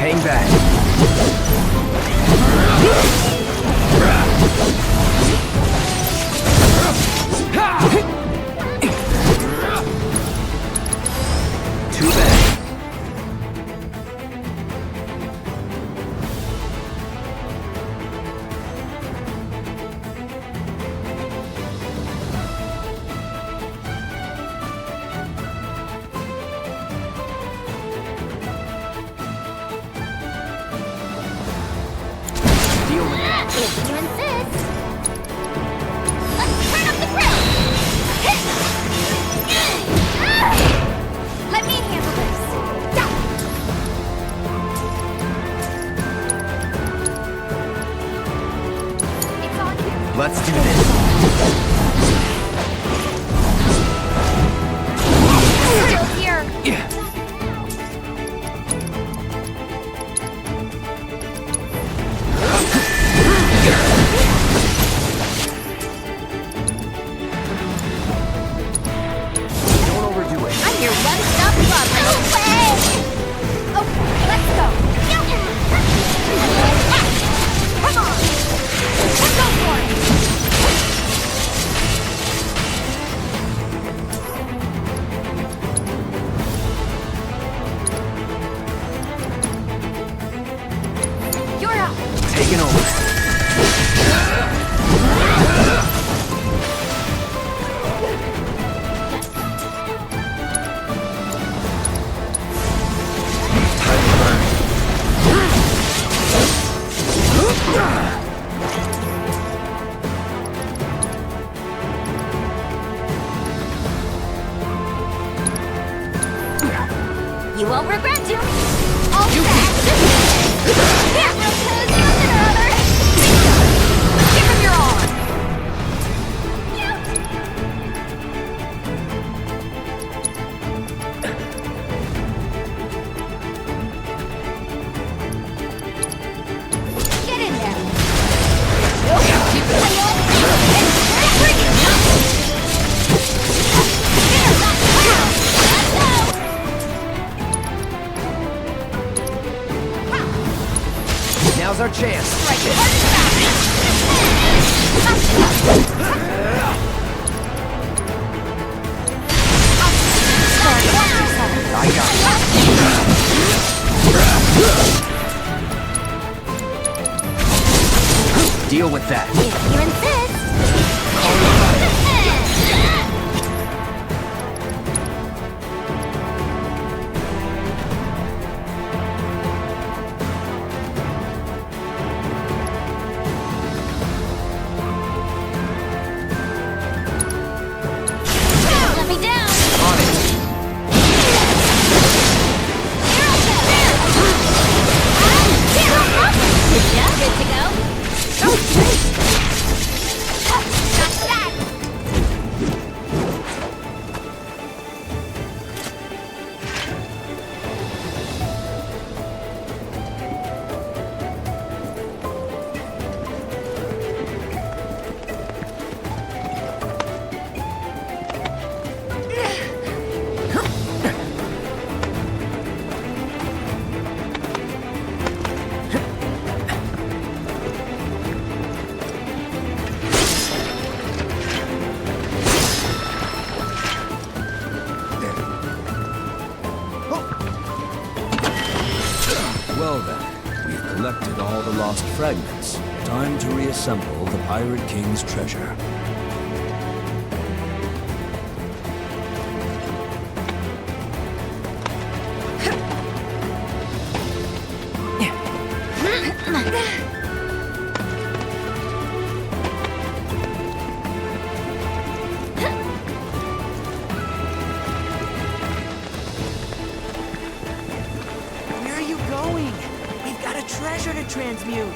[SPEAKER 3] Hang back. Too bad.
[SPEAKER 1] If you insist. Let's turn up the grill!
[SPEAKER 17] Let me handle this. It's on you.
[SPEAKER 3] Let's do this.
[SPEAKER 17] Still here.
[SPEAKER 3] Yeah.
[SPEAKER 1] I'm your one-stop love. No way!
[SPEAKER 17] Okay, let's go. Come on. Let's go for it.
[SPEAKER 16] with that.
[SPEAKER 1] If you insist.
[SPEAKER 17] Let me down!
[SPEAKER 16] On it.
[SPEAKER 17] Good to go? That's that!
[SPEAKER 14] Well then, we've collected all the lost fragments. Time to reassemble the Pirate King's treasure.
[SPEAKER 2] Where are you going? We've got a treasure to transmute.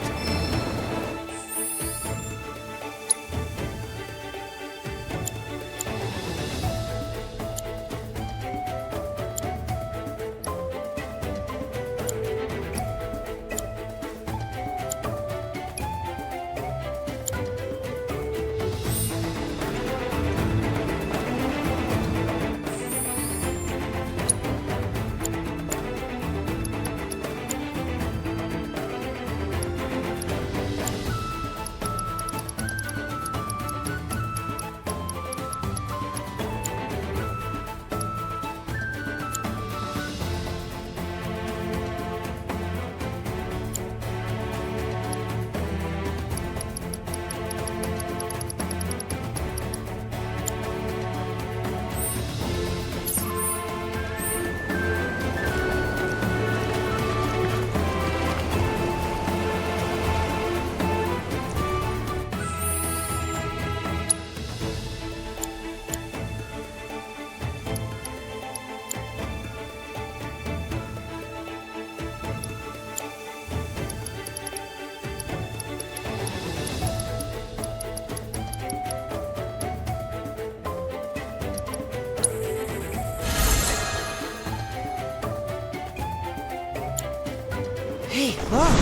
[SPEAKER 2] Hey, look!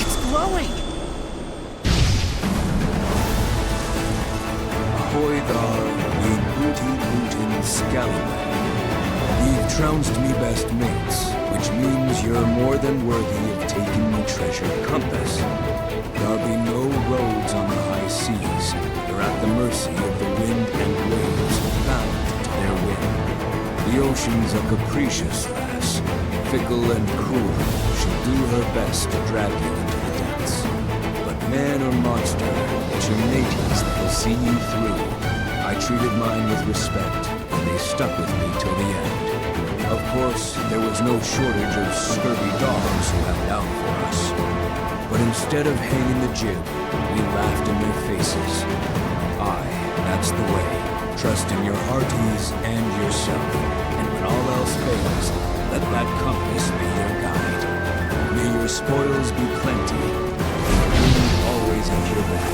[SPEAKER 2] It's glowing!
[SPEAKER 14] Ahoy thar, ye booty-bootin' scallywag. Ye've trounced me best mates, which means you're more than worthy of taking me treasured compass. There'll be no roads on the high seas. You're at the mercy of the wind and waves, bound to their whim. The ocean's a capricious lass, fickle and cruel. She'll do her best to drag you into the depths. But man or monster, it's your mateys that will see you through. I treated mine with respect, and they stuck with me till the end. Of course, there was no shortage of scurvy dogs who had down for us. But instead of hanging the jib, we laughed in their faces. Aye, that's the way. Trust in your hearties and yourself. And when all else fails, let that compass be your guide. May your spoils be plenty, and the wind always at your back.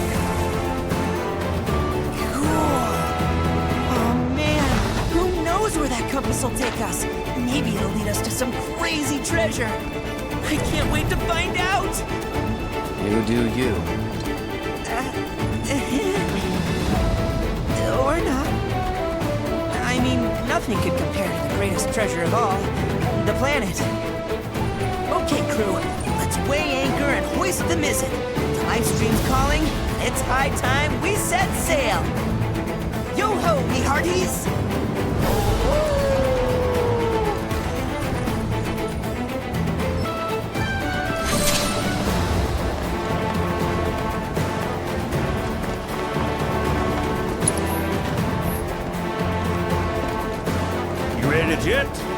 [SPEAKER 2] Cool! Oh man, who knows where that compass will take us? Maybe it'll lead us to some crazy treasure. I can't wait to find out!
[SPEAKER 3] You do you.
[SPEAKER 2] Or not. I mean, nothing could compare to the greatest treasure of all, the planet. Okay, crew, let's weigh anchor and hoist the mizzen. The live stream's calling, and it's high time we set sail. Yo-ho, me hearties!
[SPEAKER 6] decided yet?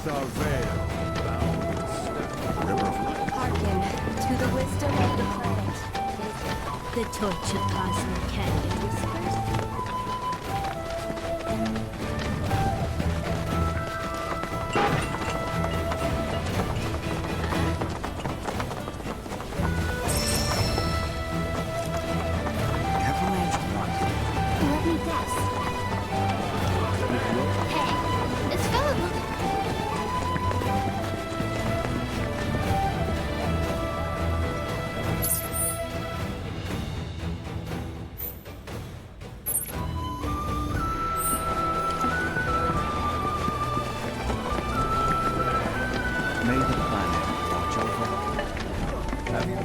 [SPEAKER 7] with our veil bound in stone. River
[SPEAKER 19] Hearken to the wisdom of the planet. The torch of cosmic canyon whispers.
[SPEAKER 2] Avalanche what?
[SPEAKER 19] Let me guess.
[SPEAKER 17] Hey, this fella look...
[SPEAKER 7] May the planet watch over. Have you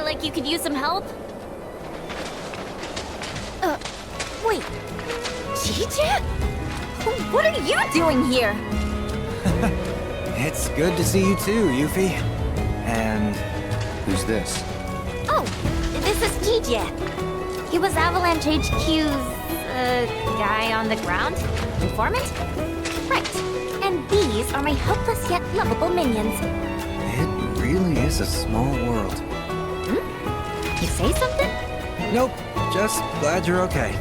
[SPEAKER 1] like you could use some help? Wait. Chi-Chan? What are you doing here?
[SPEAKER 20] It's good to see you too, Yuffie. And...
[SPEAKER 3] who's this?
[SPEAKER 1] Oh, this is TJ. He was Avalanche HQ's, guy on the ground? Informant? Right. And these are my helpless yet lovable minions.
[SPEAKER 20] it really is a small world.
[SPEAKER 1] Hmm? You say something?
[SPEAKER 20] Nope, just glad you're okay.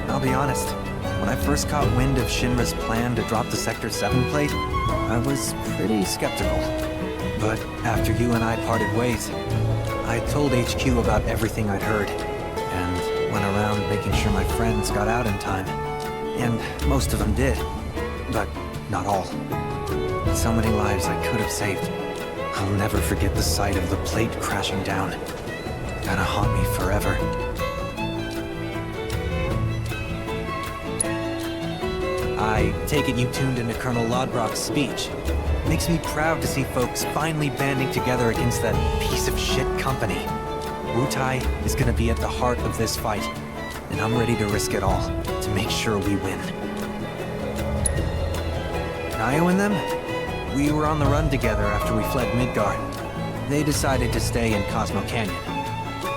[SPEAKER 20] I'll be honest, when I first caught wind of Shinra's plan to drop the Sector 7 plate, I was pretty skeptical. But after you and I parted ways, I told HQ about everything I'd heard, and went around making sure my friends got out in time. And most of them did, but not all. So many lives I could have saved. I'll never forget the sight of the plate crashing down. Gonna haunt me forever. I take it you tuned into Colonel Lodbrok's speech. Makes me proud to see folks finally banding together against that piece of shit company. Wutai is gonna be at the heart of this fight, and I'm ready to risk it all to make sure we win. Nio and them? We were on the run together after we fled Midgard. They decided to stay in Cosmo Canyon.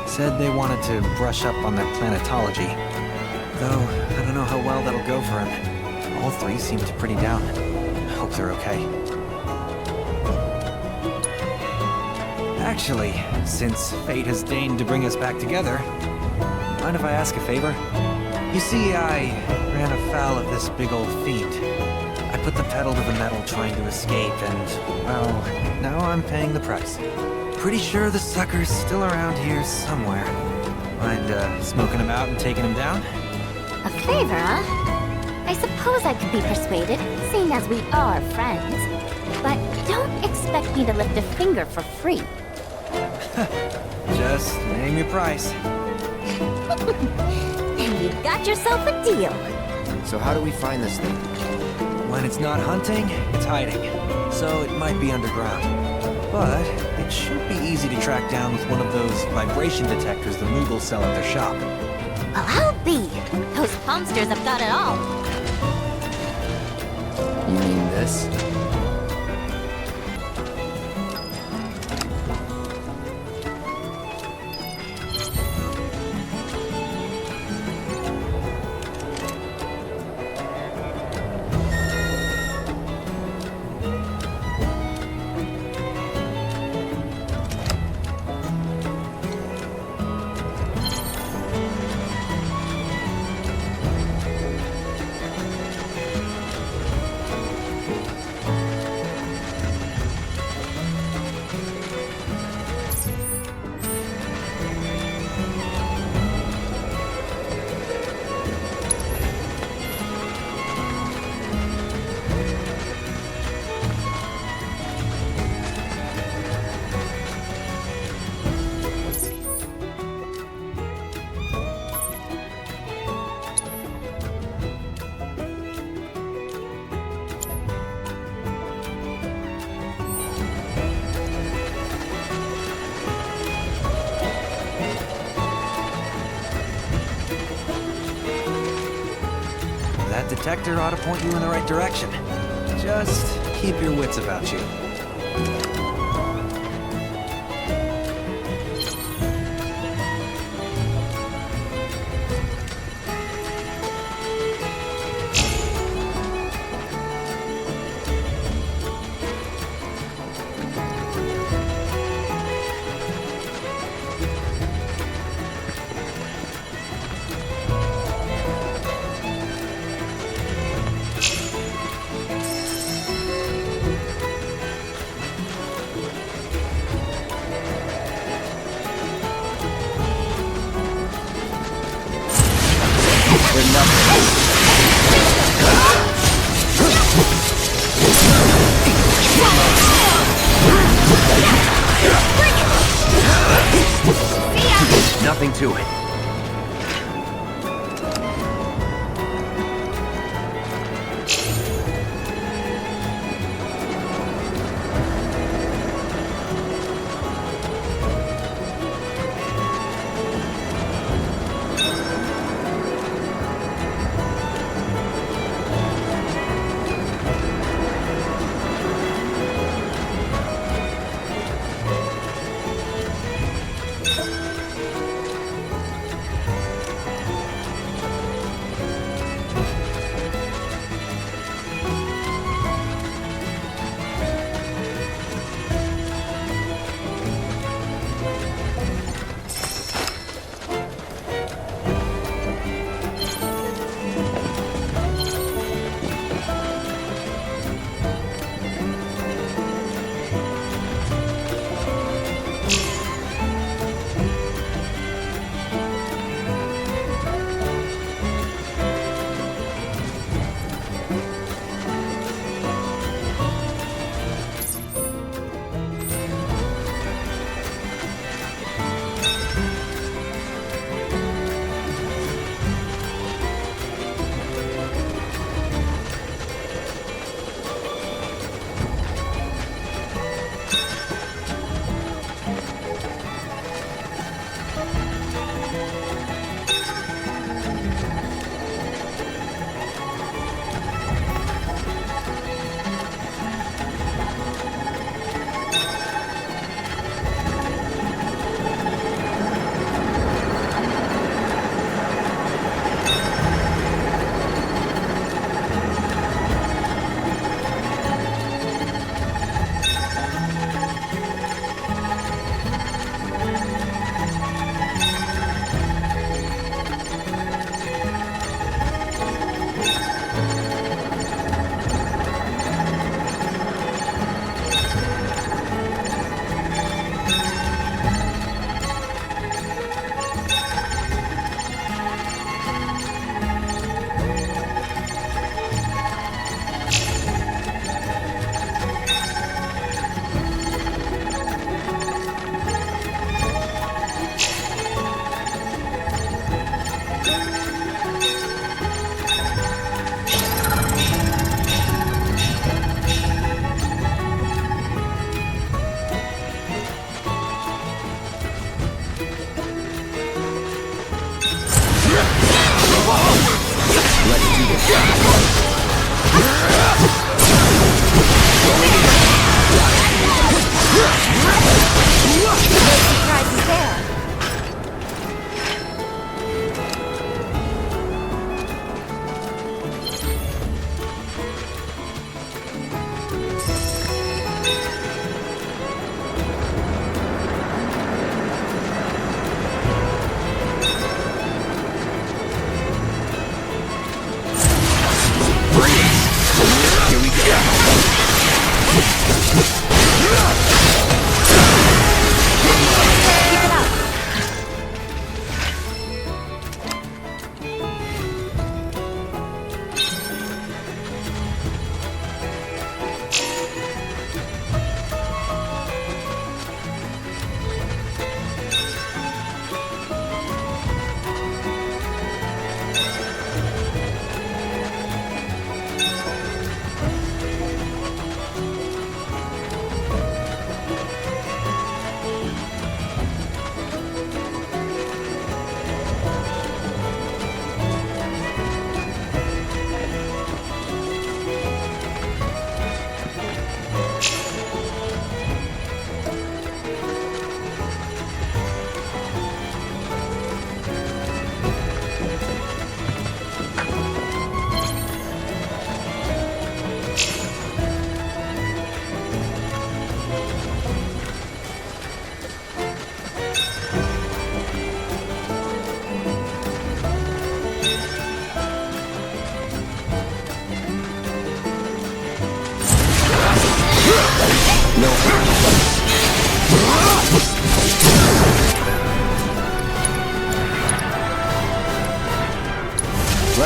[SPEAKER 20] Said they wanted to brush up on their planetology. Though, I don't know how well that'll go for him. All three seemed pretty down. I hope they're okay. Actually, since fate has deigned to bring us back together, mind if I ask a favor? You see, I ran afoul of this big old fiend. I put the pedal to the metal trying to escape, and, well, now I'm paying the price. Pretty sure the sucker's still around here somewhere. Mind smoking him out and taking him down?
[SPEAKER 1] A favor, huh? I suppose I could be persuaded, seeing as we are friends. But don't expect me to lift a finger for free.
[SPEAKER 20] Just name your price.
[SPEAKER 1] And you got yourself a deal.
[SPEAKER 3] So how do we find this thing?
[SPEAKER 20] When it's not hunting, it's hiding. So it might be underground. But it should be easy to track down with one of those vibration detectors the Moogles sell at their shop.
[SPEAKER 1] Well, I'll be. Those monsters have got it all.
[SPEAKER 3] You mean this?
[SPEAKER 20] That detector ought to point you in the right direction. Just keep your wits about you.
[SPEAKER 3] Nothing to it.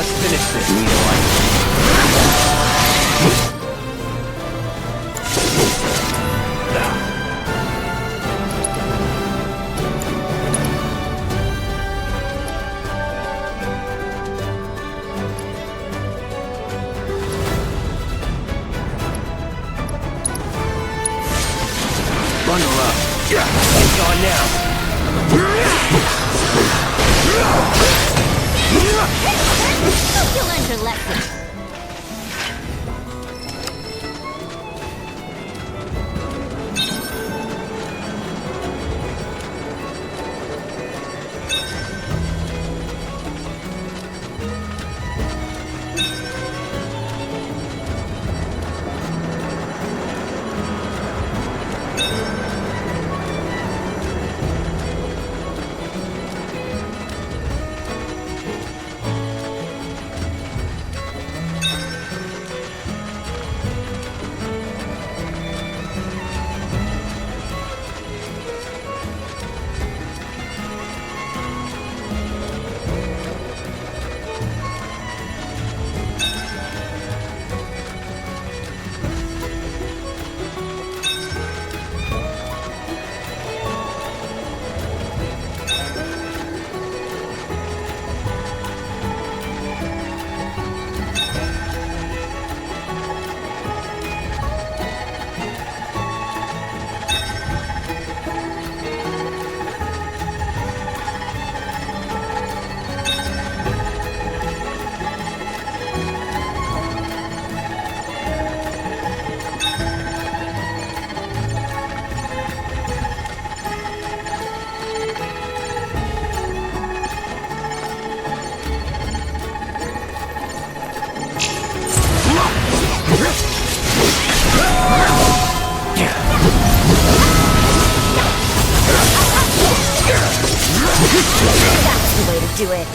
[SPEAKER 5] let's finish this.
[SPEAKER 14] Bundle up. It's gone now.
[SPEAKER 1] Hope you learned your lesson. That's the way to do it.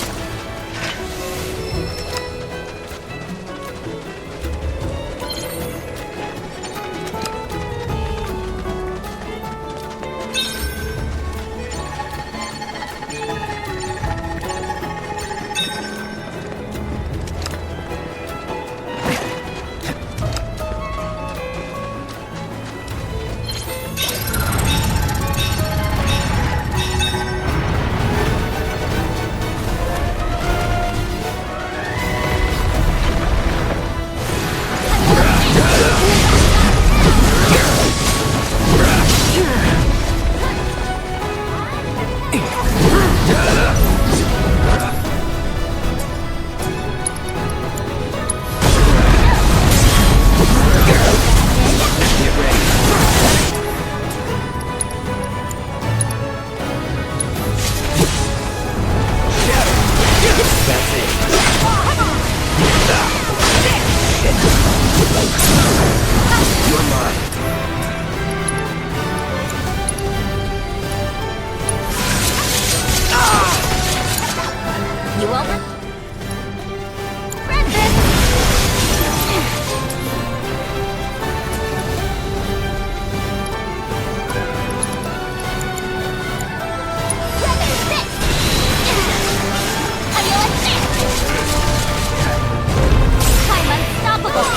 [SPEAKER 1] You over? I'm unstoppable!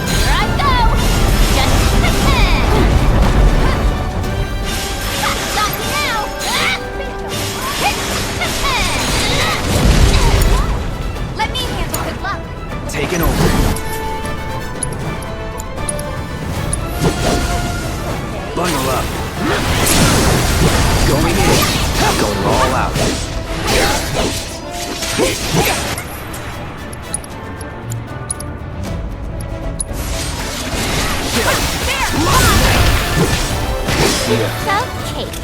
[SPEAKER 1] Here I go! Just stop me now! Let me handle good luck!
[SPEAKER 3] Taking over. Bundle up. Going in. Going all out.
[SPEAKER 1] Cupcake.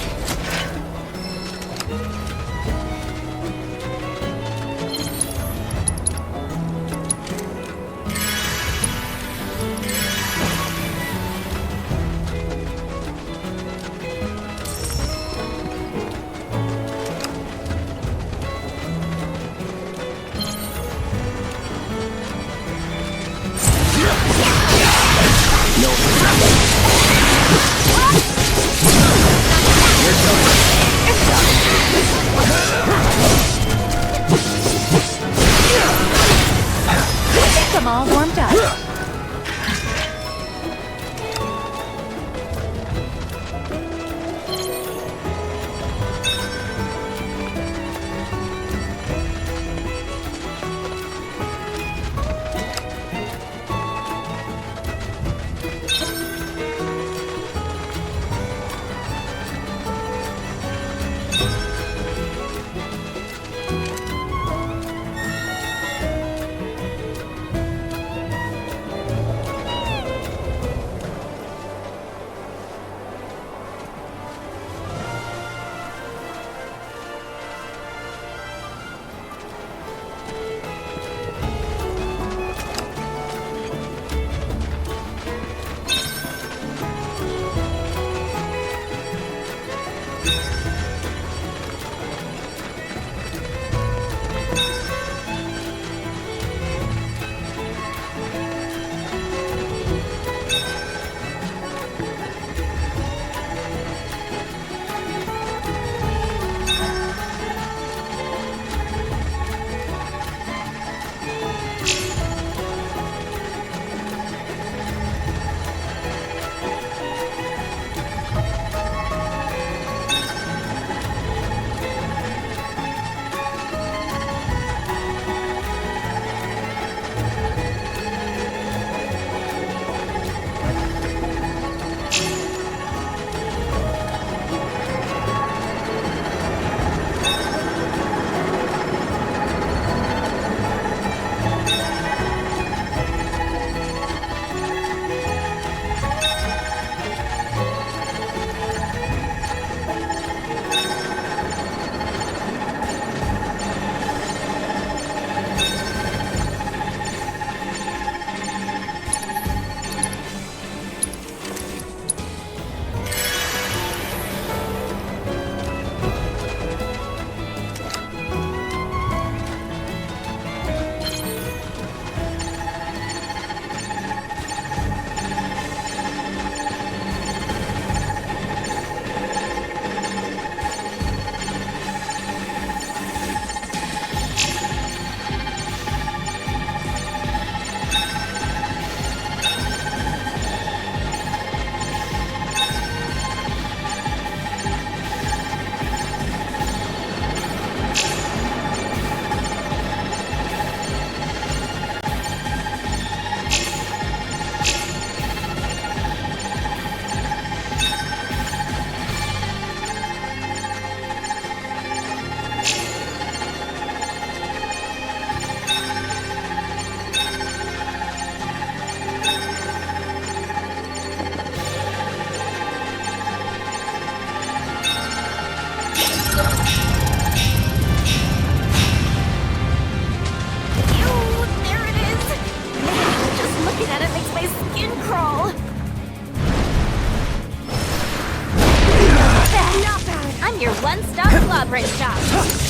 [SPEAKER 1] your one-stop slobbering shop.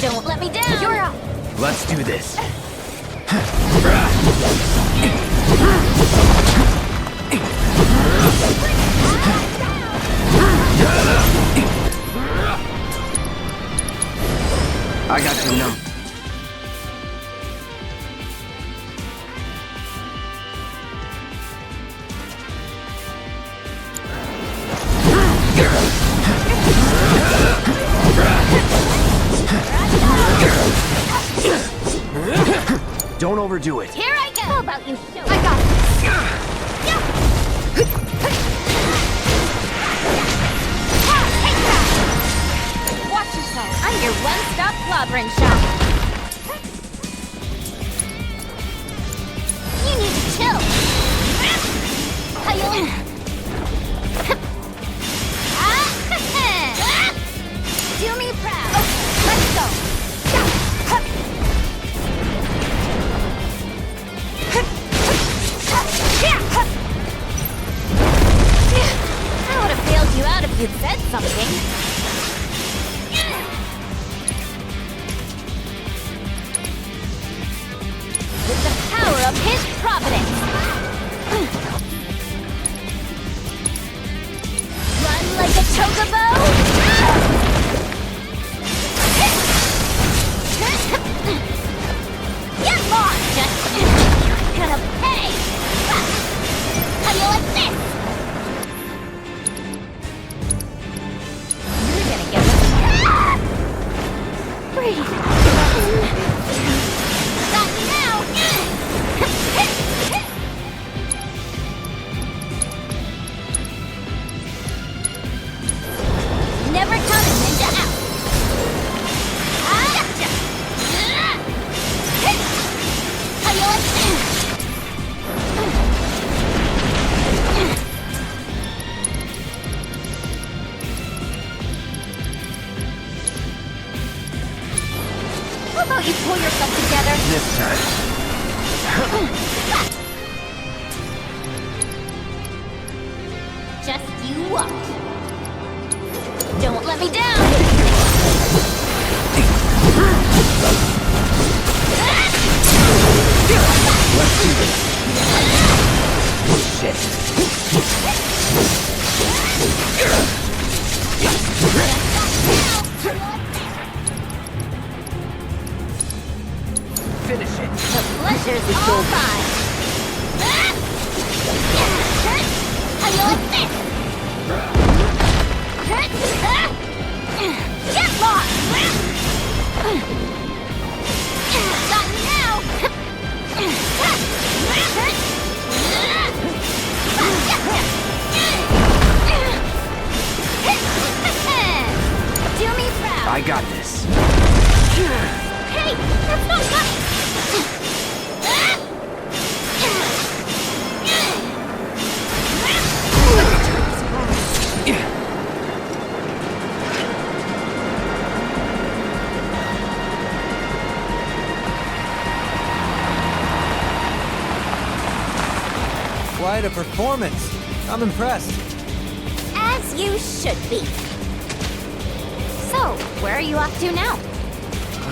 [SPEAKER 1] Don't let me down. You're up.
[SPEAKER 3] Let's do this. I got you, numb. Don't overdo it.
[SPEAKER 1] Here I go. How about you show? I got it. Watch yourself. I'm your one-stop slobbering shop. You need to chill. How you? Do me proud. Okay, let's go. I would have bailed you out if you'd said something. With the power of his providence. Run like a chocobo. Get lost! Just gonna pay! How you like this? You're gonna get breathe. Got me now! Never count a ninja out! Gotcha! How you like this? How about you pull yourself together?
[SPEAKER 3] This time.
[SPEAKER 1] Just you watch. Don't let me down!
[SPEAKER 3] Let's do this. Shit. Finish it.
[SPEAKER 1] The pleasure's all mine. How you like this? Get lost! Got me now! Do me proud!
[SPEAKER 3] I got this.
[SPEAKER 1] Hey! That's not funny!
[SPEAKER 20] Quite a performance. I'm impressed.
[SPEAKER 1] As you should be. So, where are you off to now?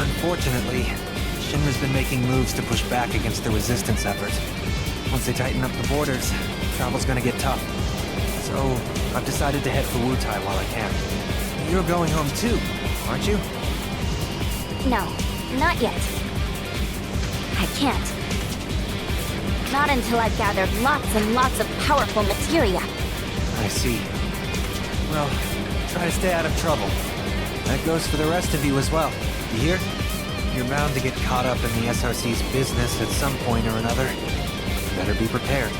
[SPEAKER 20] Unfortunately, Shinra's been making moves to push back against the resistance effort. Once they tighten up the borders, travel's gonna get tough. So, I've decided to head for Wutai while I can. You're going home too, aren't you?
[SPEAKER 1] No, not yet. I can't. Not until I've gathered lots and lots of powerful materia.
[SPEAKER 20] I see. Well, try to stay out of trouble. That goes for the rest of you as well. You hear? You're bound to get caught up in the SRC's business at some point or another. Better be prepared.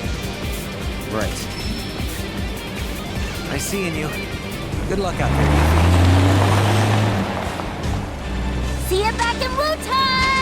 [SPEAKER 3] Right.
[SPEAKER 20] Nice seeing you. Good luck out there.
[SPEAKER 1] See you back in Wutai!